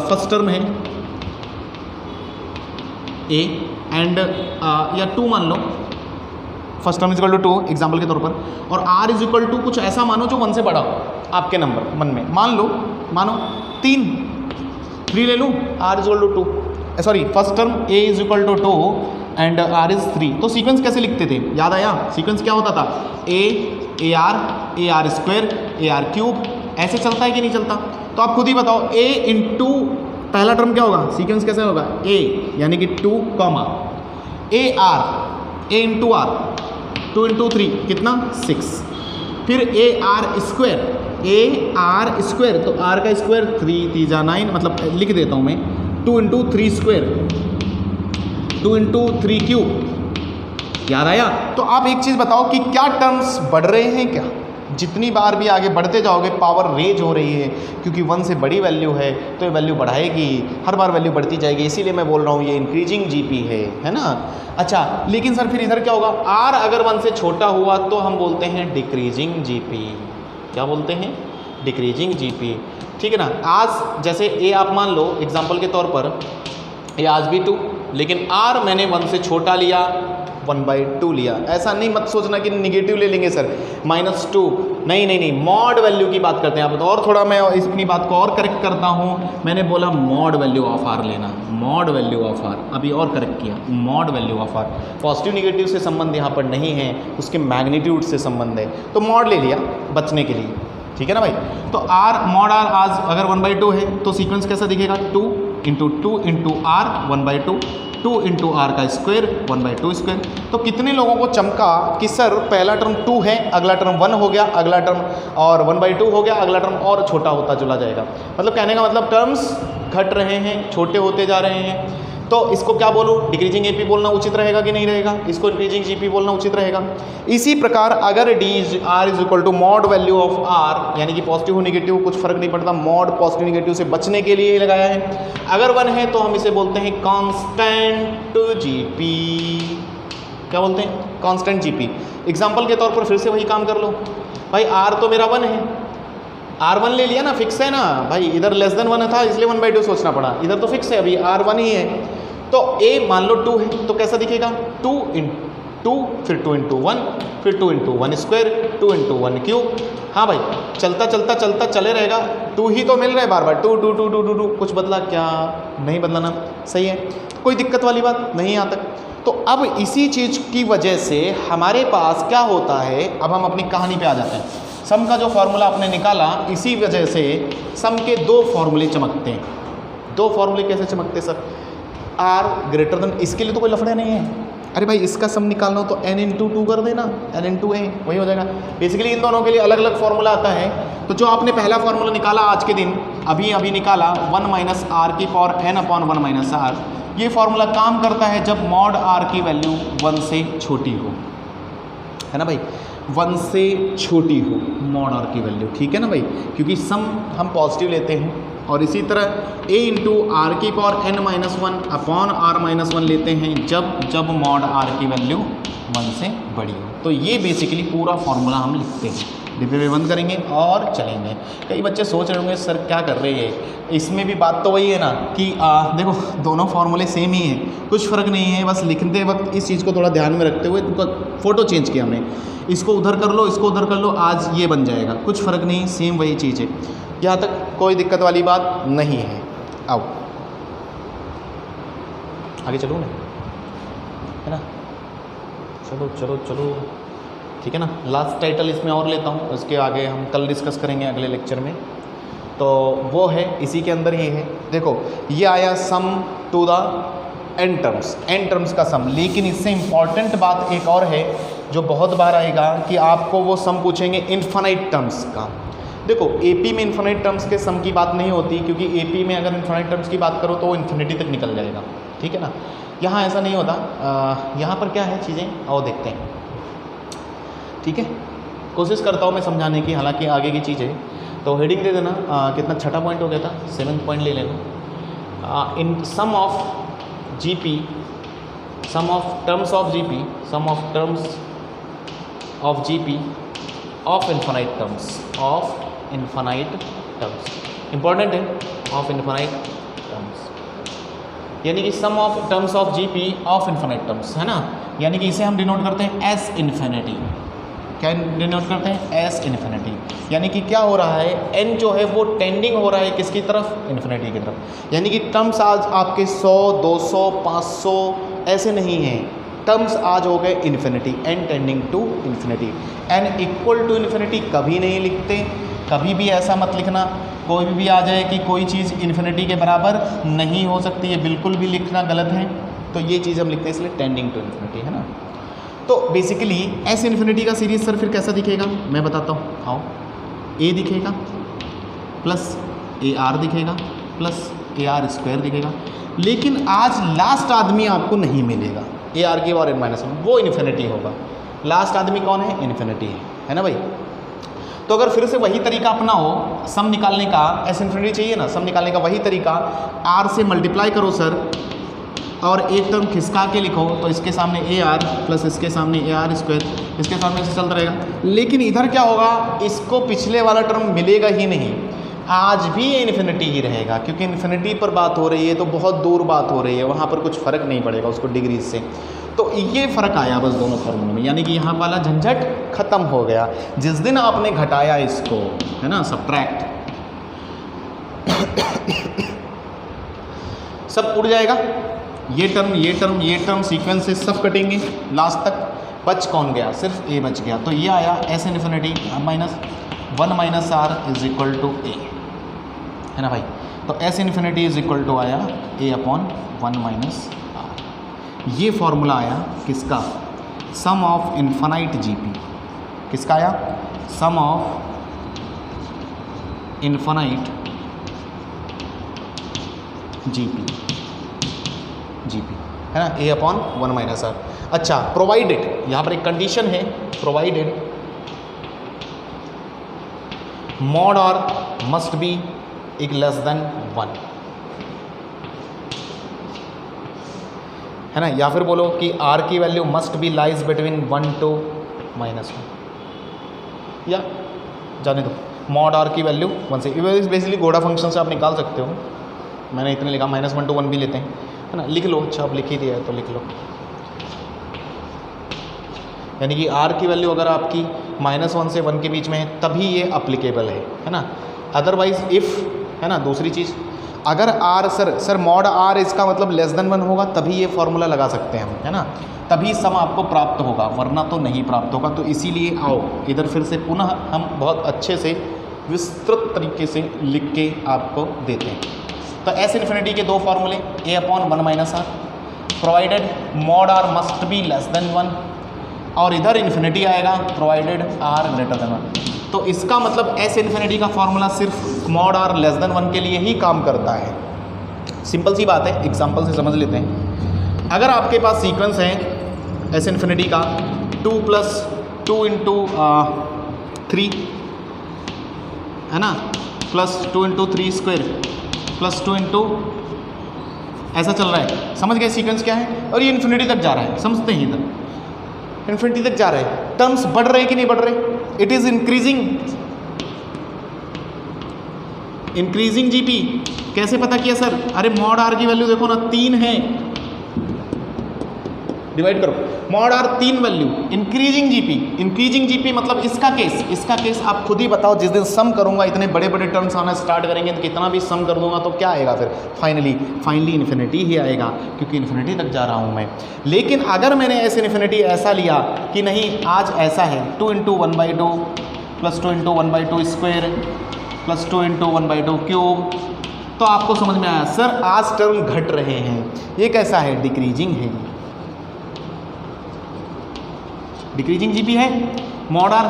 फर्स्ट टर्म है a एंड या 2 मान लो, first term is equal to 2 example के तौर पर, और r इज इक्वल टू कुछ ऐसा मानो जो 1 से बड़ा हो आपके नंबर मन में। मानो 3 ले लूँ, r is equal to 2, sorry first term a is equal to 2 and r is 3। तो सीक्वेंस कैसे लिखते थे? याद आया? सीक्वेंस क्या होता था? a r square ar cube, ऐसे चलता है कि नहीं चलता? तो आप खुद ही बताओ, a इंटू पहला टर्म क्या होगा? सीक्वेंस कैसे होगा? a यानी कि 2 comma a into r, 2 into 3 कितना? 6, फिर ar स्क्वायर, तो r का स्क्वायर 3 3 9, मतलब लिख देता हूँ मैं 2 इंटू 3 स्क्वायर, 2 इंटू 3 क्यूब। याद आया? तो आप एक चीज़ बताओ कि क्या टर्म्स बढ़ रहे हैं क्या? जितनी बार भी आगे बढ़ते जाओगे पावर रेज हो रही है, क्योंकि 1 से बड़ी वैल्यू है तो ये वैल्यू बढ़ाएगी, हर बार वैल्यू बढ़ती जाएगी, इसीलिए मैं बोल रहा हूँ ये इंक्रीजिंग जीपी है ना। अच्छा, लेकिन सर फिर इधर क्या होगा? r अगर 1 से छोटा हुआ तो हम बोलते हैं डिक्रीजिंग जीपी। क्या बोलते हैं? डिक्रीजिंग जीपी, ठीक है ना। आज जैसे a आप मान लो एग्जाम्पल के तौर पर, ये आज भी 2, लेकिन r मैंने 1 से छोटा लिया, 1/2 लिया। ऐसा नहीं मत सोचना कि निगेटिव ले लेंगे सर, -2, नहीं, मॉड वैल्यू की बात करते हैं आप। और थोड़ा मैं अपनी बात को और करेक्ट करता हूँ, मैंने बोला मॉड वैल्यू ऑफ r लेना, मॉड वैल्यू ऑफ r, अभी और करेक्ट किया, mod value of r। Positive negative से संबंध यहाँ पर नहीं है, उसके मैग्नीट्यूड से संबंध है, तो मॉड ले लिया बचने के लिए, ठीक है ना भाई। तो r मॉड r आज अगर 1/2 है तो सीक्वेंस कैसा दिखेगा? 2 इंटू r 1/2, 2 इंटू r का स्क्वायर 1/2 स्क्वायर। तो कितने लोगों को चमका कि सर पहला टर्म 2 है, अगला टर्म 1 हो गया, अगला टर्म और 1/2 हो गया, अगला टर्म और छोटा होता चला जाएगा। मतलब कहने का मतलब टर्म्स घट रहे हैं, छोटे होते जा रहे हैं। तो इसको क्या बोलूँ? डिक्रीजिंग एपी बोलना उचित रहेगा कि नहीं रहेगा? इसको इंक्रीजिंग जीपी बोलना उचित रहेगा। इसी प्रकार अगर r is equal to mod value of r, यानी कि पॉजिटिव हो नेगेटिव कुछ फर्क नहीं पड़ता, मॉड पॉजिटिव नेगेटिव से बचने के लिए लगाया है। अगर 1 है तो हम इसे बोलते हैं कांस्टेंट जीपी। क्या बोलते हैं? Constant GP. एग्जाम्पल के तौर पर फिर से वही काम कर लो भाई, r तो मेरा 1 है, r1 ले लिया ना, फिक्स है ना भाई, इधर लेस देन 1 था इसलिए 1/2 सोचना पड़ा, इधर तो फिक्स है, अभी r1 ही है। तो a मान लो 2 है, तो कैसा दिखेगा? 2 इंटू 2, फिर 2 इंटू 1, फिर 2 इंटू 1 स्क्वायर, 2 इंटू 1 क्यूब। हाँ भाई, चलता चले रहेगा, 2 ही तो मिल रहा है बार बार, 2 कुछ बदला क्या? नहीं बदला ना, सही है, कोई दिक्कत वाली बात नहीं यहाँ तक। तो अब इसी चीज़ की वजह से हमारे पास क्या होता है, अब हम अपनी कहानी पे आ जाते हैं। सम का जो फॉर्मूला आपने निकाला, इसी वजह से सम के 2 फॉर्मूले चमकते हैं। 2 फॉर्मूले कैसे चमकते सर? r ग्रेटर देन, इसके लिए तो कोई लफड़े नहीं है, अरे भाई इसका सम निकालना हो तो n इंटू 2 कर देना, n इंटू a, वही हो जाएगा। बेसिकली इन दोनों के लिए अलग अलग फॉर्मूला आता है। तो जो आपने पहला फॉर्मूला निकाला आज के दिन, अभी निकाला 1 माइनस r की power n upon 1 minus r, ये फॉर्मूला काम करता है जब मॉड r की वैल्यू 1 से छोटी हो, है ना भाई, 1 से छोटी हो मॉड r की वैल्यू, ठीक है ना भाई, क्योंकि सम हम पॉजिटिव लेते हैं। और इसी तरह a इंटू आर की पावर n-1 अपॉन r-1 लेते हैं जब मॉड r की वैल्यू 1 से बड़ी हो। तो ये बेसिकली पूरा फॉर्मूला हम लिखते हैं, डिब्बे में बंद करेंगे और चलेंगे। कई बच्चे सोच रहे होंगे सर क्या कर रहे हैं, इसमें भी बात तो वही है ना कि देखो दोनों फार्मूले सेम ही हैं, कुछ फ़र्क नहीं है, बस लिखते वक्त इस चीज़ को थोड़ा ध्यान में रखते हुए उनका फ़ोटो चेंज किया हमने, इसको उधर कर लो, इसको उधर कर लो, आज ये बन जाएगा, कुछ फ़र्क नहीं, सेम वही चीज़ है, यहाँ तक कोई दिक्कत वाली बात नहीं है। आओ आगे चलो ना, है ना, चलो चलो चलो, ठीक है ना। लास्ट टाइटल इसमें और लेता हूँ, उसके आगे हम कल डिस्कस करेंगे अगले लेक्चर में। तो वो है इसी के अंदर ये है, देखो ये आया सम टू द एन टर्म्स का सम। लेकिन इससे इम्पॉर्टेंट बात एक और है जो बहुत बार आएगा कि आपको वो सम पूछेंगे इन्फिनाइट टर्म्स का। देखो एपी में इन्फिनाइट टर्म्स के सम की बात नहीं होती, क्योंकि एपी में अगर इन्फिनाइट टर्म्स की बात करो तो वो इन्फिनिटी तक निकल जाएगा, ठीक है ना। यहाँ ऐसा नहीं होता, यहाँ पर क्या है चीज़ें आओ देखते हैं, ठीक है। कोशिश करता हूँ मैं समझाने की, हालांकि आगे की चीज़ है। तो हेडिंग दे देना, कितना छठा पॉइंट हो गया था, 7th पॉइंट ले लेना। In sum of GP, sum of terms of GP, sum of terms of GP of infinite terms, of infinite terms, important है, ऑफ इन्फिनाइट टर्म्स, यानी कि sum of terms of GP of infinite terms, है ना। यानी कि इसे हम denote करते हैं एस इन्फिनिटी। क्या डिनोट करते हैं? S infinity. यानी कि क्या हो रहा है, एन जो है वो टेंडिंग हो रहा है किसकी तरफ? इन्फिनिटी की तरफ। यानी कि टर्म्स आज आपके 100, 200, 500 ऐसे नहीं हैं, टर्म्स आज हो गए infinity, N tending to infinity. N equal to infinity कभी नहीं लिखते, कभी भी ऐसा मत लिखना कोई भी आ जाए कि कोई चीज़ इन्फिनिटी के बराबर नहीं हो सकती है, बिल्कुल भी लिखना गलत है। तो ये चीज़ हम लिखते हैं इसलिए टेंडिंग टू इन्फिनिटी, है ना। तो बेसिकली एस इन्फिनिटी का सीरीज सर फिर कैसा दिखेगा मैं बताता हूँ, आओ। ए दिखेगा प्लस ए आर दिखेगा प्लस ए आर स्क्वायर दिखेगा। लेकिन आज लास्ट आदमी आपको नहीं मिलेगा ए आर की और एन माइनस वन, वो इन्फिनिटी होगा। लास्ट आदमी कौन है? इन्फिनिटी है ना भाई। तो अगर फिर से वही तरीका अपनाओ सम निकालने का, एस इन्फिनिटी चाहिए ना, सम निकालने का वही तरीका, आर से मल्टीप्लाई करो सर और एक टर्म खिसका के लिखो, तो इसके सामने ए आर प्लस इसके सामने ए आर स्क्वायर, इसके सामने से चलता रहेगा। लेकिन इधर क्या होगा, इसको पिछले वाला टर्म मिलेगा ही नहीं, आज भी ये इन्फिनिटी ही रहेगा, क्योंकि इन्फिनिटी पर बात हो रही है तो बहुत दूर बात हो रही है, वहाँ पर कुछ फ़र्क नहीं पड़ेगा उसको डिग्री से। तो ये फ़र्क आया बस दोनों फॉर्मूलों में, यानी कि यहाँ वाला झंझट खत्म हो गया जिस दिन आपने घटाया इसको, है ना, सब्ट्रैक्ट सब उड़ जाएगा। ये टर्म ये टर्म ये टर्म सीक्वेंस से सब कटेंगे, लास्ट तक बच कौन गया? सिर्फ ए बच गया। तो ये आया S infinity minus 1 minus R is equal to A, है ना भाई। तो S infinity is equal to आया ए अपॉन 1 माइनस आर। ये फॉर्मूला आया किसका? Sum of infinite GP. किसका आया? सम ऑफ इन्फिनाइट जीपी, है ना, ए अपॉन 1 माइनस आर। अच्छा, प्रोवाइडेड, यहाँ पर एक कंडीशन है, provided mod R must be एक लेस देन 1, है ना। या फिर बोलो कि आर की value must be lies between 1 to -1, या जाने दो, मॉड आर की वैल्यू 1 से, बेसिकली गोडा फंक्शन से आप निकाल सकते हो। मैंने इतने लिखा, -1 to 1 भी लेते हैं, है ना, लिख लो। अच्छा अब लिख ही दिया है तो लिख लो, यानी कि आर की वैल्यू अगर आपकी -1 से 1 के बीच में है तभी ये अप्लीकेबल है ना। अदरवाइज इफ़, है ना, दूसरी चीज़ अगर आर सर मॉड आर इसका मतलब लेस देन 1 होगा तभी ये फॉर्मूला लगा सकते हैं हम, है ना, तभी सम आपको प्राप्त होगा, वरना तो नहीं प्राप्त होगा। तो इसीलिए आओ इधर फिर से पुनः हम बहुत अच्छे से विस्तृत तरीके से लिख के आपको देते हैं। तो एस इन्फिनिटी के दो फॉर्मूले, A upon 1 minus R, provided mod R must be less than 1, और इधर इन्फिनिटी आएगा प्रोवाइडेड आर ग्रेटर देन 1। तो इसका मतलब एस इन्फिनिटी का फॉर्मूला सिर्फ मॉड आर लेस देन 1 के लिए ही काम करता है। सिंपल सी बात है, एग्जांपल से समझ लेते हैं। अगर आपके पास सीक्वेंस है एस इन्फिनिटी का 2 + 2 × 3, है ना, प्लस 2 × 3 स्क्वायर प्लस 2 × ऐसा चल रहा है, समझ गए सीक्वेंस क्या है। और ये इन्फिनिटी तक जा रहा है, समझते हैं इधर इन्फिनिटी तक जा रहे हैं, टर्म्स बढ़ रहे कि नहीं बढ़ रहे? It is increasing GP. कैसे पता किया सर? अरे मॉड आर की वैल्यू देखो ना 3 है, डिवाइड करो, mod R 3 value, increasing GP मतलब इसका केस आप खुद ही बताओ। जिस दिन सम करूंगा इतने बड़े बड़े टर्म्स आना स्टार्ट करेंगे तो कितना भी सम कर दूंगा तो क्या आएगा फिर, फाइनली इन्फिनिटी ही आएगा, क्योंकि इन्फिनिटी तक जा रहा हूं मैं। लेकिन अगर मैंने ऐसे इन्फिनिटी ऐसा लिया कि नहीं आज ऐसा है 2 × 1/2 प्लस 2 × 1/2 स्क्वायर प्लस 2 × 1/2 क्यूब, तो आपको समझ में आया सर आज टर्म घट रहे हैं, ये कैसा है, डिक्रीजिंग है, डिक्रीजिंग जीपी है। मॉड आर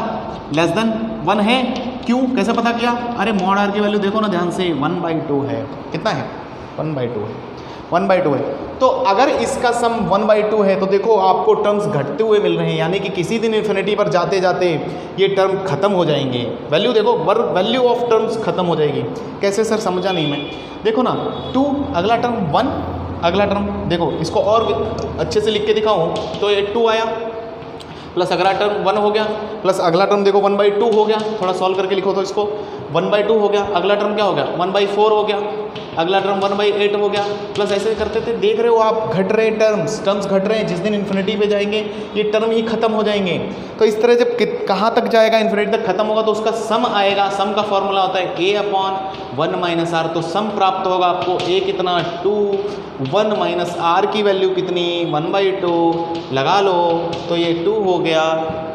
लेस देन 1 है, क्यों, कैसे पता किया, अरे मॉड आर की वैल्यू देखो ना ध्यान से, 1/2 है, कितना है 1/2 है, 1/2 है। तो अगर इसका सम 1/2 है तो देखो आपको टर्म्स घटते हुए मिल रहे हैं, यानी कि किसी दिन इन्फिनिटी पर जाते जाते ये टर्म खत्म हो जाएंगे, वैल्यू देखो वैल्यू ऑफ टर्म्स खत्म हो जाएगी। कैसे सर, समझा नहीं मैं, देखो ना 2 अगला टर्म 1 अगला टर्म, देखो इसको और अच्छे से लिख के दिखाऊं तो ये 2 आया प्लस अगला टर्म 1 हो गया प्लस अगला टर्म देखो 1/2 हो गया, थोड़ा सॉल्व करके लिखो तो इसको 1/2 हो गया, अगला टर्म क्या हो गया 1/4 हो गया, अगला टर्म 1/8 हो गया, प्लस ऐसे करते थे, देख रहे हो आप घट रहे टर्म्स घट रहे हैं, जिस दिन इन्फिनिटी पे जाएंगे ये टर्म ही खत्म हो जाएंगे। तो इस तरह जब कहाँ तक जाएगा, इन्फिनिटी तक खत्म होगा तो उसका सम आएगा, सम का फॉर्मूला होता है a/1 - r, तो सम प्राप्त होगा आपको a कितना 2, 1 - r की वैल्यू कितनी 1/2 लगा लो तो ये 2 हो गया,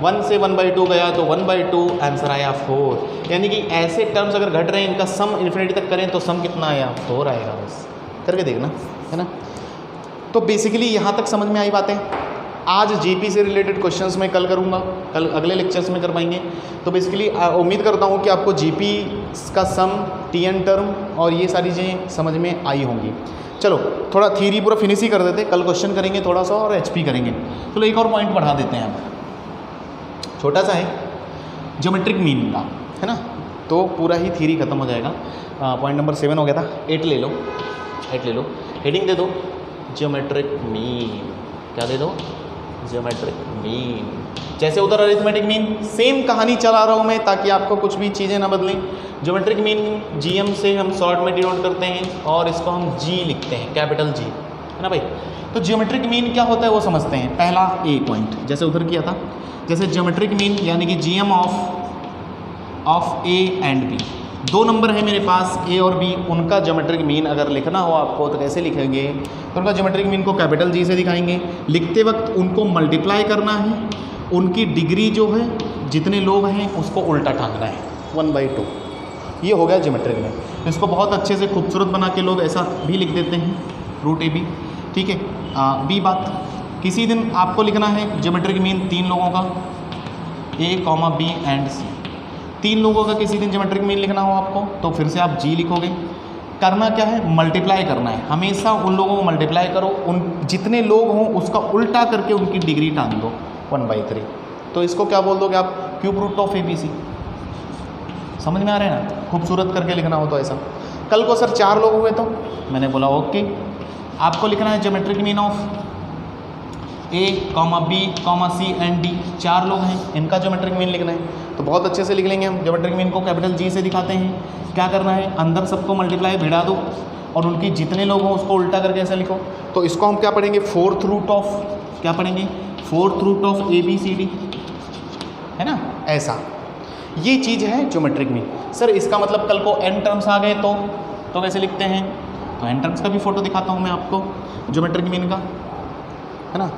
1 से 1/2 गया तो 1/2, आंसर आया 4। यानी कि ऐसे टर्म्स अगर घट रहे हैं इनका सम इन्फिनिटी तक करें तो सम कितना आया 4 आएगा, बस करके देखना है ना। तो बेसिकली यहाँ तक समझ में आई बातें। आज जीपी से रिलेटेड क्वेश्चंस मैं कल करूँगा, कल अगले लेक्चर्स में करवाएंगे। तो बेसिकली उम्मीद करता हूँ कि आपको जीपी का सम, टीएन टर्म और ये सारी चीज़ें समझ में आई होंगी। चलो थोड़ा थ्योरी पूरा फिनिश ही कर देते, कल क्वेश्चन करेंगे थोड़ा सा और एचपी करेंगे। चलो एक और पॉइंट बढ़ा देते हैं, आप छोटा सा है ज्योमेट्रिक मीन का, है ना, तो पूरा ही थ्योरी खत्म हो जाएगा। पॉइंट नंबर 7 हो गया था, 8 ले लो, हेडिंग दे दो ज्योमेट्रिक मीन, क्या दे दो ज्योमेट्रिक मीन। जैसे उधर अरिथमेटिक मीन, सेम कहानी चला रहा हूँ मैं ताकि आपको कुछ भी चीज़ें ना बदलें। ज्योमेट्रिक मीन जीएम से हम शॉर्ट में डिनोट करते हैं और इसको हम जी लिखते हैं, कैपिटल जी, है ना भाई। तो ज्योमेट्रिक मीन क्या होता है वो समझते हैं। पहला ए पॉइंट जैसे उधर किया था, जैसे ज्योमेट्रिक मीन यानी कि GM of A and B, 2 number है मेरे पास ए और बी, उनका ज्योमेट्रिक मीन अगर लिखना हो आपको तो कैसे लिखेंगे, तो उनका ज्योमेट्रिक मीन को कैपिटल जी से दिखाएंगे। लिखते वक्त उनको मल्टीप्लाई करना है, उनकी डिग्री जो है जितने लोग हैं उसको उल्टा टांगना है 1/2, ये हो गया ज्योमेट्रिक मीन। इसको बहुत अच्छे से खूबसूरत बना के लोग ऐसा भी लिख देते हैं √AB, ठीक है। बी बात, किसी दिन आपको लिखना है ज्योमेट्रिक मीन 3 लोगों का, A, B एंड C, 3 लोगों का किसी दिन ज्योमेट्रिक मीन लिखना हो आपको तो फिर से आप जी लिखोगे। करना क्या है, मल्टीप्लाई करना है, हमेशा उन लोगों को मल्टीप्लाई करो, उन जितने लोग हों उसका उल्टा करके उनकी डिग्री टांग दो 1/3। तो इसको क्या बोल दोगे आप, √ABC। समझ में आ रहा है ना, खूबसूरत करके लिखना हो तो ऐसा। कल को सर 4 लोग हुए तो मैंने बोला ओके, आपको लिखना है geometric mean of A, B, C and D, 4 लोग हैं, इनका ज्योमेट्रिक मीन लिखना है। तो बहुत अच्छे से लिख लेंगे हम, ज्योमेट्रिक मीन को कैपिटल जी से दिखाते हैं। क्या करना है, अंदर सबको मल्टीप्लाई भिड़ा दो और उनकी जितने लोग हों उसको उल्टा करके ऐसा लिखो। तो इसको हम क्या पढ़ेंगे, 4th रूट ऑफ, क्या पढ़ेंगे 4th रूट ऑफ ABCD, है ना, ऐसा ये चीज़ है ज्योमेट्रिक मीन। सर इसका मतलब कल को n टर्म्स आ गए तो कैसे लिखते हैं, तो n टर्म्स का भी फोटो दिखाता हूँ मैं आपको ज्योमेट्रिक मीन का, है ना।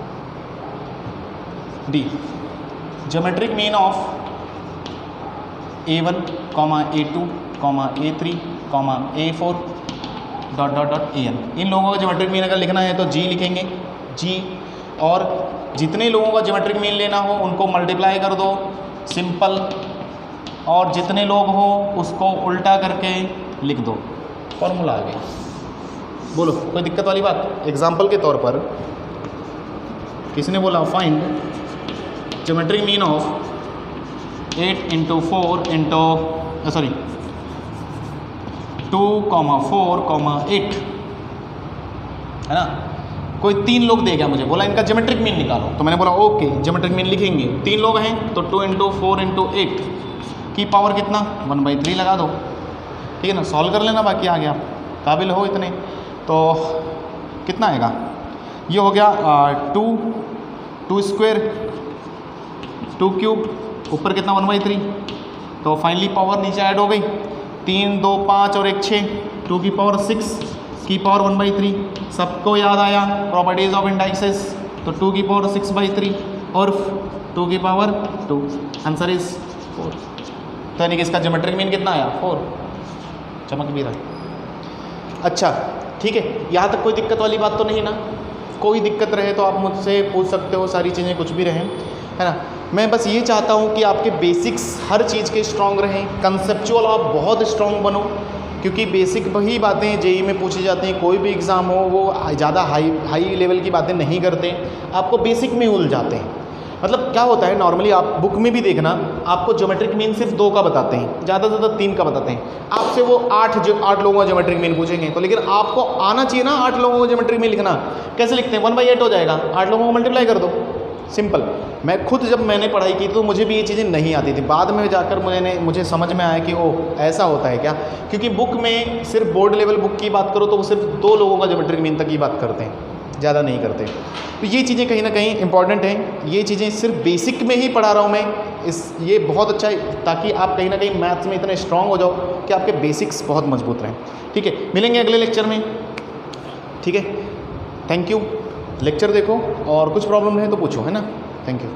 D, geometric mean of A1, A2, A3, A4 ... AN, इन लोगों का ज्योमेट्रिक मीन अगर लिखना है तो जी लिखेंगे, जी, और जितने लोगों का ज्योमेट्रिक मीन लेना हो उनको मल्टीप्लाई कर दो, सिंपल, और जितने लोग हो उसको उल्टा करके लिख दो, फॉर्मूला आ गया। बोलो कोई दिक्कत वाली बात। एग्जाम्पल के तौर पर किसने बोला, फाइंड ज्योमेट्रिक मीन ऑफ 8 × 4 × 2, 4, 8, है ना। कोई 3 लोग दे गया मुझे, बोला इनका ज्योमेट्रिक मीन निकालो, तो मैंने बोला ओके ज्योमेट्रिक मीन लिखेंगे। 3 लोग हैं तो 2 × 4 × 8 की पावर कितना 1/3 लगा दो, ठीक है ना, सॉल्व कर लेना, बाकी आ गया, काबिल हो इतने। तो कितना आएगा, ये हो गया 2 2 स्क्वायर 2 क्यूब ऊपर कितना 1/3, तो फाइनली पावर नीचे ऐड हो गई 3 2 5 और 1 6, 2 की पावर 6 की पावर 1/3। सबको याद आया प्रॉपर्टीज ऑफ इंडाइसेस, तो 2 की पावर 6/3 और 2 की पावर 2, आंसर इज 4। तो यानी कि इसका ज्योमेट्रिक मीन कितना आया 4, चमक भी रहा। अच्छा ठीक है, यहाँ तक कोई दिक्कत वाली बात तो नहीं ना? कोई दिक्कत रहे तो आप मुझसे पूछ सकते हो, सारी चीज़ें कुछ भी रहें, है ना। मैं बस ये चाहता हूँ कि आपके बेसिक्स हर चीज़ के स्ट्रॉन्ग रहें, कंसेप्चुअल आप बहुत स्ट्रॉन्ग बनो, क्योंकि बेसिक वही बातें जेई में पूछी जाती हैं। कोई भी एग्ज़ाम हो वो ज़्यादा हाई लेवल की बातें नहीं करते, आपको बेसिक में उलझाते हैं। मतलब क्या होता है नॉर्मली, आप बुक में भी देखना, आपको ज्योमेट्रिक मीन सिर्फ 2 का बताते हैं, ज़्यादा से ज़्यादा 3 का बताते हैं। आपसे वो 8 लोगों का ज्योमेट्रिक मीन पूछेंगे, तो लेकिन आपको आना चाहिए ना 8 लोगों को ज्योमेट्रिक मीन लिखना। कैसे लिखते हैं? 1/8 हो जाएगा, 8 लोगों को मल्टीप्लाई कर दो, सिंपल। मैं खुद जब मैंने पढ़ाई की तो मुझे भी ये चीज़ें नहीं आती थी, बाद में जाकर मुझे समझ में आया कि ओह ऐसा होता है क्या। क्योंकि बुक में सिर्फ बोर्ड लेवल बुक की बात करो तो वो सिर्फ 2 लोगों का ज्योमेट्रिक मीन तक की बात करते हैं, ज़्यादा नहीं करते। तो ये चीज़ें कहीं ना कहीं इंपॉर्टेंट हैं, ये चीज़ें सिर्फ बेसिक में ही पढ़ा रहा हूँ मैं, ये बहुत अच्छा है ताकि आप कहीं ना कहीं मैथ्स में इतने स्ट्रांग हो जाओ कि आपके बेसिक्स बहुत मजबूत रहें। ठीक है, मिलेंगे अगले लेक्चर में। ठीक है, थैंक यू। लेक्चर देखो और कुछ प्रॉब्लम है तो पूछो, है ना। Thank you.